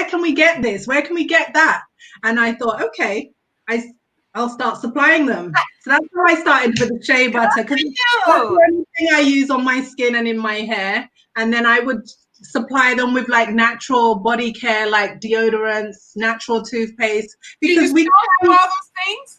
can we get this? Where can we get that? And I thought, okay, I'll start supplying them. So that's how I started with the shea butter, because it's the only thing I use on my skin and in my hair. And then I would supply them with like natural body care, like deodorants, natural toothpaste. Because we have all those things.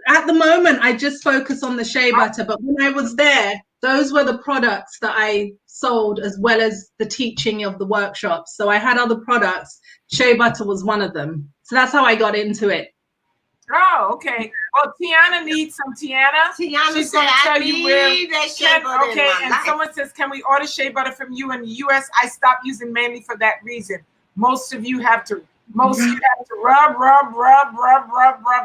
At the moment, I just focus on the shea butter, but when I was there, those were the products that I sold, as well as the teaching of the workshops. So I had other products. Shea butter was one of them. So that's how I got into it. Oh, okay. Well, Tiana needs some Tiana. She's going to tell you where that shea butter. Okay, and someone says, can we order shea butter from you in the U.S.? I stopped using mainly for that reason. Most of you have to rub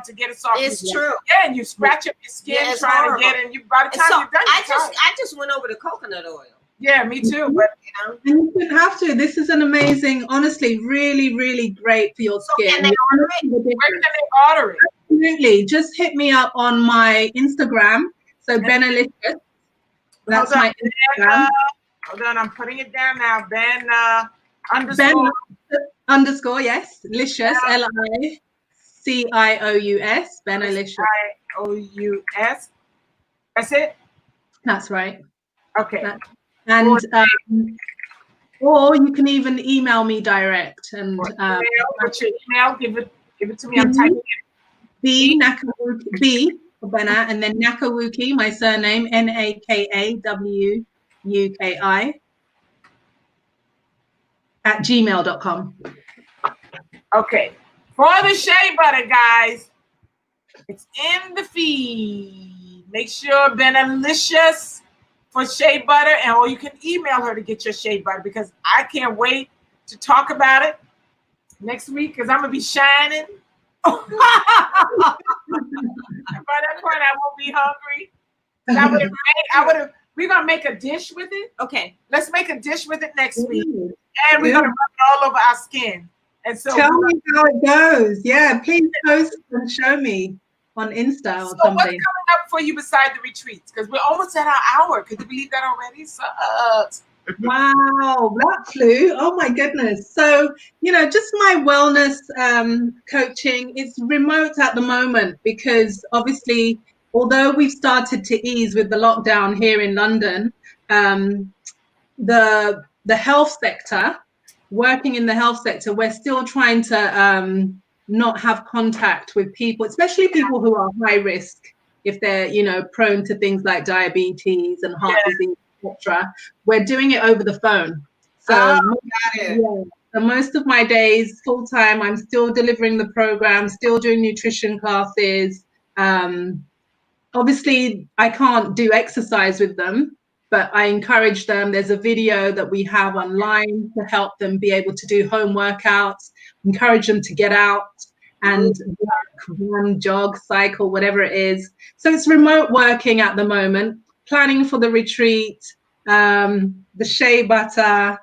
to get it soft. It's true. Yeah, and you scratch up your skin trying to get it. And you, by the time you're done, I just went over to coconut oil. Yeah, me too. But and you shouldn't have to. This is an amazing, honestly, really, really great for your skin. Can they order it? Where can they order it? Absolutely. Just hit me up on my Instagram. So Bennett. That's my Instagram. Hold on, I'm putting it down now. Ben underscore, yes. Licious, LICIOUS, Bennalicious. IOUS. That's it? That's right. Okay. Or you can even email me direct. And What's your email? Give it to me. I'm typing it. B Nakawuki, B for Bennett, and then Nakawuki, my surname, NAKAWUKI @gmail.com. Okay. For the Shea Butter, guys, it's in the feed. Make sure Bennettlicious for Shea Butter, or you can email her to get your Shea Butter, because I can't wait to talk about it next week, because I'm gonna be shining. By that point, I won't be hungry. We're gonna make a dish with it. Okay. Let's make a dish with it next week, and we're gonna rub it all over our skin. And so tell me how it goes. Yeah, please post and show me on Insta or what's something. coming up for you beside the retreats? Because we're almost at our hour. Could you believe that already? Sucks. Wow, that flew. Oh my goodness. So, just my wellness coaching is remote at the moment, because obviously, although we've started to ease with the lockdown here in London, the health sector, working in the health sector, we're still trying to not have contact with people, especially people who are high risk, if they're, prone to things like diabetes and heart disease, etc. We're doing it over the phone. So, so most of my days, full time, I'm still delivering the program, still doing nutrition classes. Obviously, I can't do exercise with them, but I encourage them. There's a video that we have online to help them be able to do home workouts, encourage them to get out and run, jog, cycle, whatever it is. So it's remote working at the moment, planning for the retreat, the Shea Butter,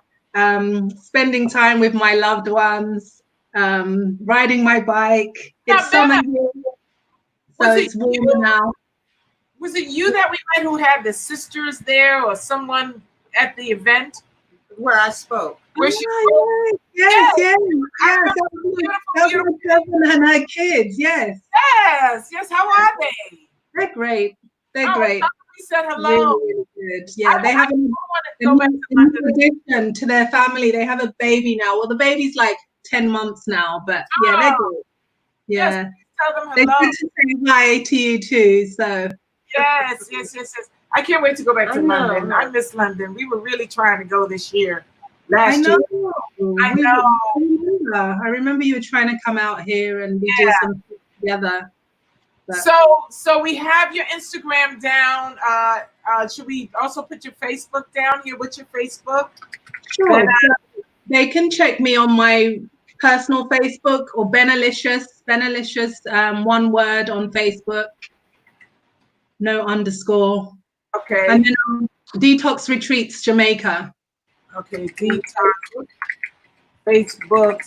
spending time with my loved ones, riding my bike. It's summer here, so it's warmer now. Was it you that we met who had the sisters there, or someone at the event where I spoke? Where she spoke? Yes. That was my cousin and her kids. Yes. How are they? They're great. They're great. We said hello. Really good. Yeah, they have in addition to their family, they have a baby now. Well, the baby's like 10 months now, but yeah, they're good. Yeah. Yes, tell them hello. They good to say hi to you too. So. Yes. I can't wait to go back to London. I miss London. We were really trying to go this year. I know. I remember you were trying to come out here and we do something together. But. So we have your Instagram down. Should we also put your Facebook down here? What's your Facebook? Sure. And, they can check me on my personal Facebook, or Bennettlicious, one word on Facebook. No underscore. Okay. And then Detox Retreats Jamaica. Okay, Detox Facebook.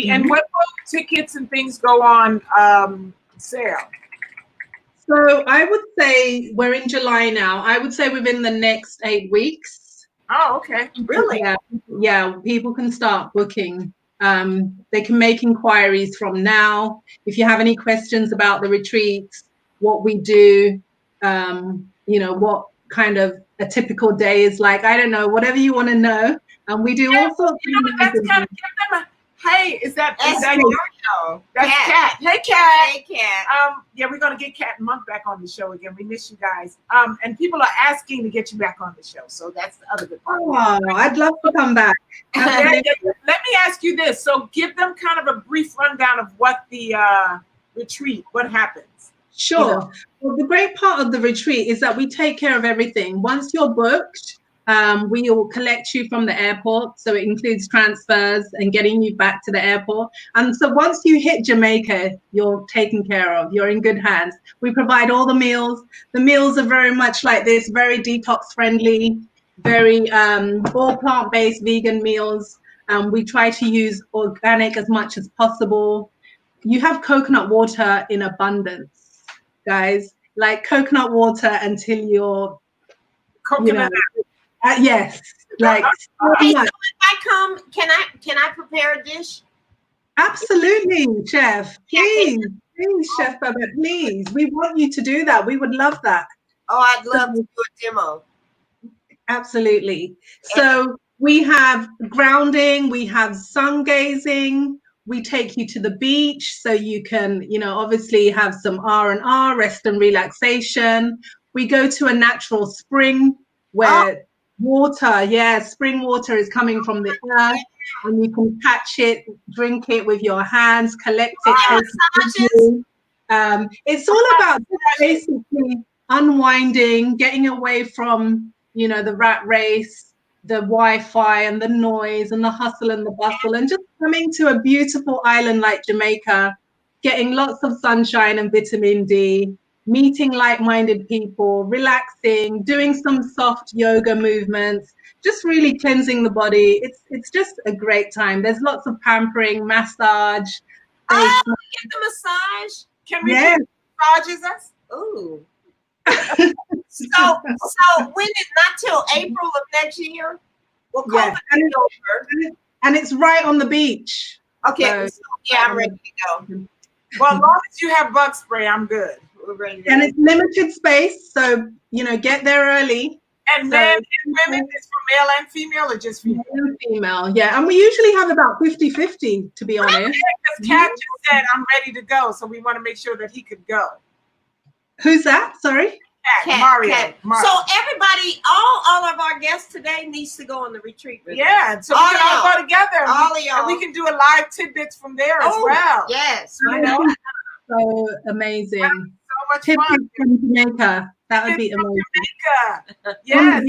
And what tickets and things go on sale? So I would say we're in July now. I would say within the next 8 weeks. Oh, okay. Really? Yeah, people can start booking. They can make inquiries from now. If you have any questions about the retreats, what we do, what kind of a typical day is like, I don't know, whatever you want to know. And we do all sorts of that's kind of give them a hey, is that your show? That's Kat. Hey Kat. Yeah, we're gonna get Kat and Monk back on the show again. We miss you guys. And people are asking to get you back on the show. So that's the other good part. Oh, I'd love to come back. Let me ask you this. So give them kind of a brief rundown of what the retreat, what happens. Sure. Well, the great part of the retreat is that we take care of everything. Once you're booked, we will collect you from the airport. So it includes transfers and getting you back to the airport. And so once you hit Jamaica, you're taken care of. You're in good hands. We provide all the meals. The meals are very much like this, very detox friendly, very all plant-based vegan meals. We try to use organic as much as possible. You have coconut water in abundance, guys. Like coconut water until you're coconut. Yes. Like okay, so if I come, can I prepare a dish? Absolutely, Chef. Please, Chef Babette, please. We want you to do that. We would love that. Oh, I'd love to do a demo. Absolutely. So We have grounding, we have sun gazing, we take you to the beach so you can, obviously have some R&R, rest and relaxation. We go to a natural spring where spring water is coming from the earth, and you can catch it, drink it with your hands, collect it, take it with you. It's all about basically unwinding, getting away from, the rat race, the Wi-Fi and the noise and the hustle and the bustle, and just coming to a beautiful island like Jamaica, getting lots of sunshine and vitamin D, meeting like-minded people, relaxing, doing some soft yoga movements, just really cleansing the body. It's just a great time. There's lots of pampering, massage. Get the massage. Can we get massages us? Ooh. So when it not till April of next year? We'll call it over. And it's right on the beach. Okay. So, I'm ready to go. Well, as long as you have bug spray, I'm good. We're ready. And it's limited space, so get there early. And men and women, is for male and female, or just female? Male and female, yeah. And we usually have about 50-50, to be honest. Because Kat just said, I'm ready to go, so we want to make sure that he could go. Who's that? Sorry? Kat, Mario. So everybody, all of our guests today needs to go on the retreat with us. Yeah, so we can all go together. All of y'all. And we can do a live tidbits from there as well. Yes. I know. So amazing. So much Tidbits fun. from Jamaica. That would be amazing. Jamaica. Yes.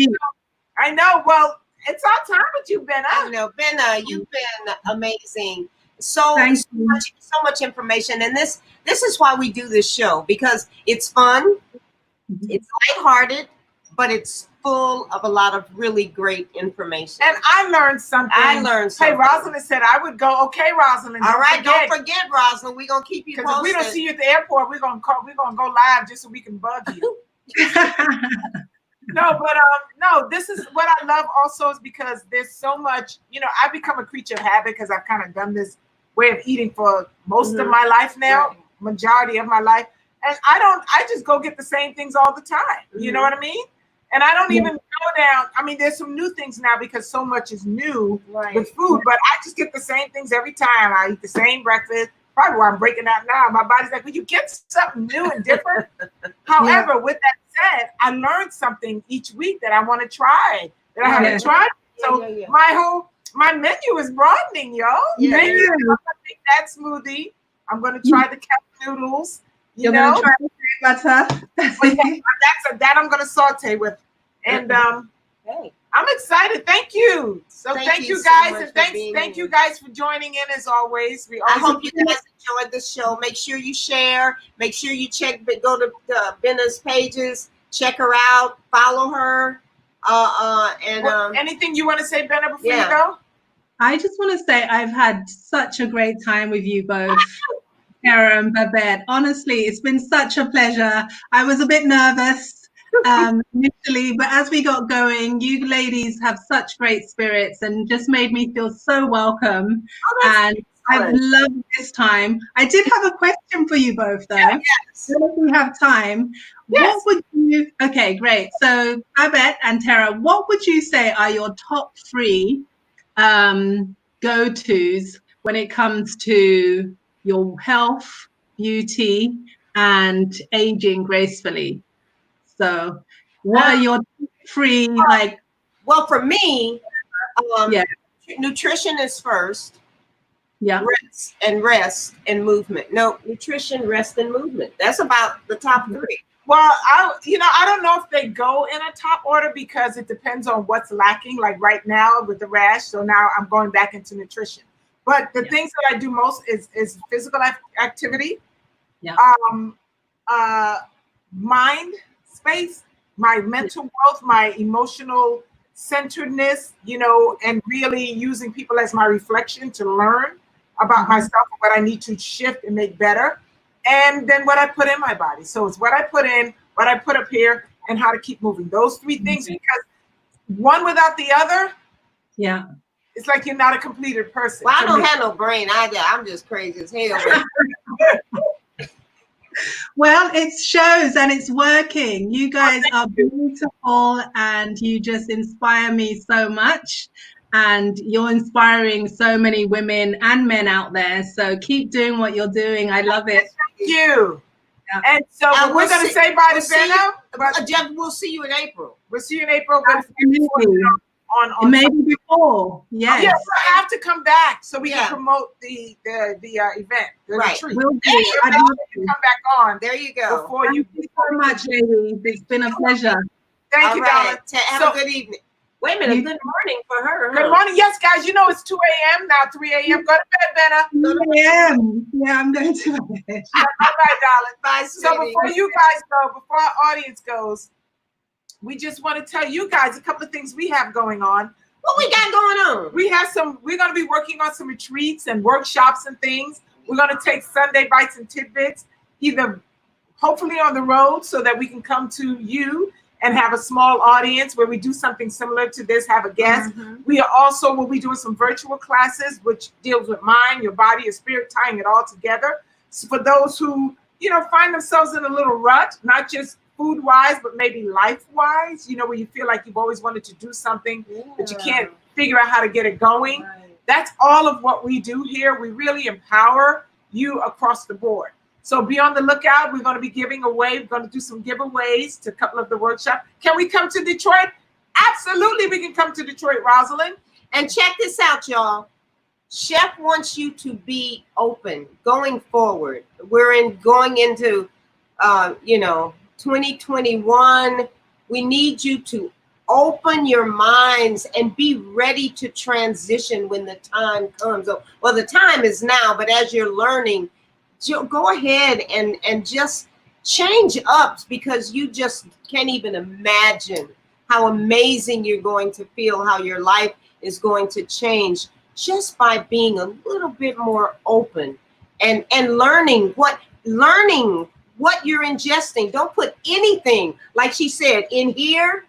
I know. Well, it's our time with you, Bennett. I know, Bennett, you've been amazing. So much information, and this is why we do this show, because it's fun, it's lighthearted, but it's full of a lot of really great information. And I learned something. Hey, Rosalind said I would go. Okay, Rosalind. All right, don't forget, Rosalind. We're gonna keep you posted. Because if we don't see you at the airport, we're gonna go live just so we can bug you. No, this is what I love also, is because there's so much, I've become a creature of habit because I've kind of done this way of eating for most of my life now, majority of my life. And I just go get the same things all the time. You know what I mean? And I don't even go down. I mean, there's some new things now because so much is new with food, but I just get the same things every time. I eat the same breakfast. Probably why I'm breaking out now. My body's like, will you get something new and different? However, with that said, I learned something each week that I want to try, that I haven't tried. So my menu is broadening, yo. I'm going to make that smoothie. I'm going to try the Kelp Noodles. You're going to try the Shea Butter. That I'm going to saute with. And I'm excited. Thank you. So thank you guys, and thank you guys for joining in as always. I hope you guys enjoyed the show. Make sure you share. Make sure you go to Bennett's pages, check her out, follow her. Anything you want to say, Bennett, before you go? I just want to say I've had such a great time with you both, Terrah and Babette. Honestly, it's been such a pleasure. I was a bit nervous initially, but as we got going, you ladies have such great spirits and just made me feel so welcome. And I've loved this time. I did have a question for you both, though. Yes. If we have time, what would you? Okay, great. So, Babette and Terrah, what would you say are your top 3 go-tos when it comes to your health, beauty, and aging gracefully? So, what are your 3 like? Well, for me, nutrition is first. Yeah. Rest and movement. No, nutrition, rest, and movement. That's about the top 3. Well, I don't know if they go in a top order because it depends on what's lacking. Like right now with the rash, so now I'm going back into nutrition. But the things that I do most is physical activity, mind space, my mental growth, my emotional centeredness, and really using people as my reflection to learn about myself and what I need to shift and make better. And then what I put in my body. So it's what I put in, what I put up here, and how to keep moving. Those 3 things, because one without the other, it's like you're not a completed person. Well, I don't have no brain either. I'm just crazy as hell. Well, it shows and it's working. You guys are beautiful and you just inspire me so much. and you're inspiring so many women and men out there. So keep doing what you're doing. I love it. Thank you. Yeah. And so we're going to say bye to Bennett. Jeff, we'll see you in April. We'll see you in April. Absolutely. On Maybe before. Yes. Yeah, we'll have to come back so we can promote the event, the retreat. We'll do. I'd love to come back on. There you go. Before Thank you so much, ladies. It's been a pleasure. Thank you, darling. Have a good evening. Wait a minute. Good morning for her. Good morning. Yes, guys. You know it's 2 a.m. now, 3 a.m. Go to bed, Bennett. 2 a.m. Yeah, I'm going to bed. All right, darling. Bye, so before you guys go, before our audience goes, we just want to tell you guys a couple of things we have going on. What we got going on? We're going to be working on some retreats and workshops and things. We're going to take Sunday bites and tidbits, either hopefully on the road so that we can come to you and have a small audience where we do something similar to this, have a guest. We are also, we'll be doing some virtual classes, which deals with mind, your body, your spirit, tying it all together. So for those who, find themselves in a little rut, not just food-wise, but maybe life-wise, where you feel like you've always wanted to do something, but you can't figure out how to get it going. Right. That's all of what we do here. We really empower you across the board. So be on the lookout. We're going to be giving away. We're going to do some giveaways to a couple of the workshops. Can we come to Detroit? Absolutely, we can come to Detroit, Rosalind. And check this out, y'all. Chef wants you to be open going forward. We're going into, 2021. We need you to open your minds and be ready to transition when the time comes. Well, the time is now, but as you're learning, go ahead and just change up, because you just can't even imagine how amazing you're going to feel, how your life is going to change just by being a little bit more open and learning what you're ingesting. Don't put anything, like she said, in here,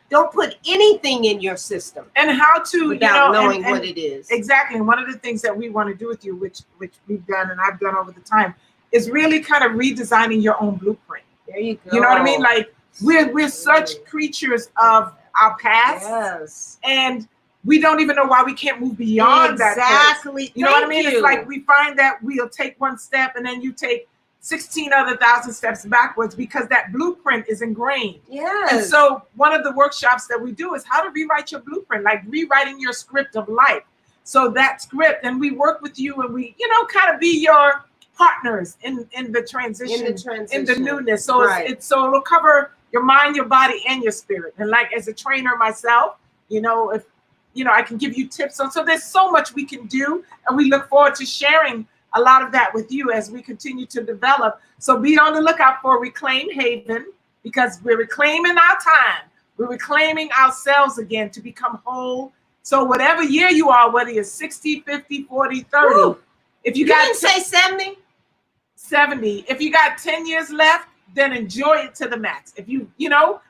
don't put anything in your system. And how to, without knowing what it is. Exactly. And one of the things that we want to do with you, which we've done and I've done over the time, is really kind of redesigning your own blueprint. There you go. You know what I mean? Like we're such creatures of our past. Yes. And we don't even know why we can't move beyond that. Exactly. You know what I mean? It's like we find that we'll take one step and then you take 16 other thousand steps backwards because that blueprint is ingrained. Yes. And so one of the workshops that we do is how to rewrite your blueprint, like rewriting your script of life. So that script, and we work with you and we, kind of be your partners in the transition, in the newness. So so it'll cover your mind, your body, and your spirit. And like as a trainer myself, if I can give you tips on. So there's so much we can do, and we look forward to sharing a lot of that with you as we continue to develop. So be on the lookout for Reclaim Haven, because we're reclaiming our time. We're reclaiming ourselves again to become whole. So whatever year you are, whether you're 60, 50, 40, 30, Ooh, if you didn't say 70? 70. If you got 10 years left, then enjoy it to the max. If we don't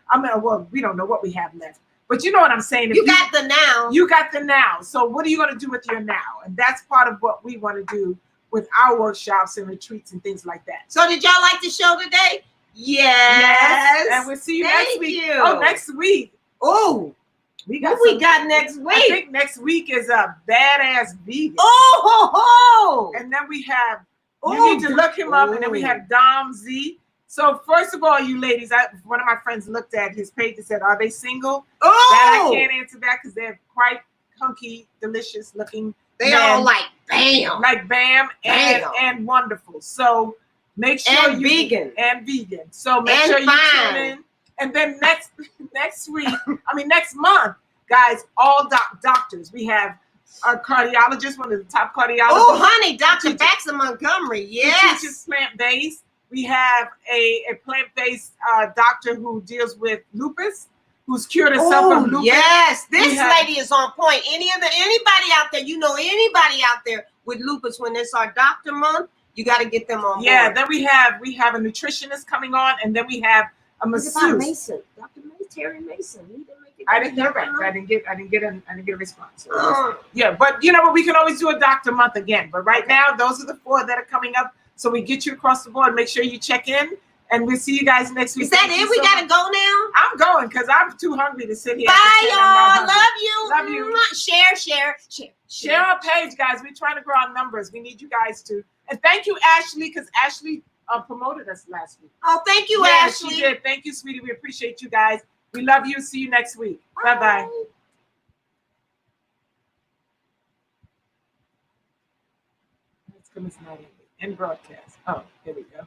know what we have left. But you know what I'm saying? If you got the now. You got the now. So what are you going to do with your now? And that's part of what we want to do with our workshops and retreats and things like that. So did y'all like the show today? Yes. And we'll see you next week. Oh, next week. Oh, we got next week? I think next week is a badass vegan. Oh, and then we have, you need to look him up, and then we have Dom Z. So first of all, you ladies, one of my friends looked at his page and said, are they single? That I can't answer that because they're quite hunky, delicious looking. They all like bam. Like bam and wonderful. So make sure and vegan. So make sure you tune in. And then next month, guys, all doctors. We have our cardiologist, one of the top cardiologists. Oh, honey, Dr. Baxter Montgomery. Yes. Who teaches plant-based. We have a plant-based doctor who deals with lupus, who's cured herself of lupus. Yes, this lady is on point. Anybody out there, anybody out there with lupus, when it's our doctor month, you got to get them on board. Yeah, then we have a nutritionist coming on, and then we have a masseuse. What about Mason? Dr. Terry Mason. He didn't make it. I didn't hear that. I didn't get a response. Yeah, but we can always do a doctor month again. But right now, those are the 4 that are coming up. So we get you across the board. Make sure you check in And we'll see you guys next week. Is that Thank it? you We so gotta much. go now. I'm going because I'm too hungry to sit here. Bye, and pretend y'all. I'm not Love hungry. you. Love you. Share. Share our page, guys. We're trying to grow our numbers. We need you guys to. And thank you, Ashley, because Ashley promoted us last week. Oh, thank you, Yeah, Ashley. she did. Thank you, sweetie. We appreciate you guys. We love you. See you next week. Bye-bye. It's not end broadcast. Oh, here we go.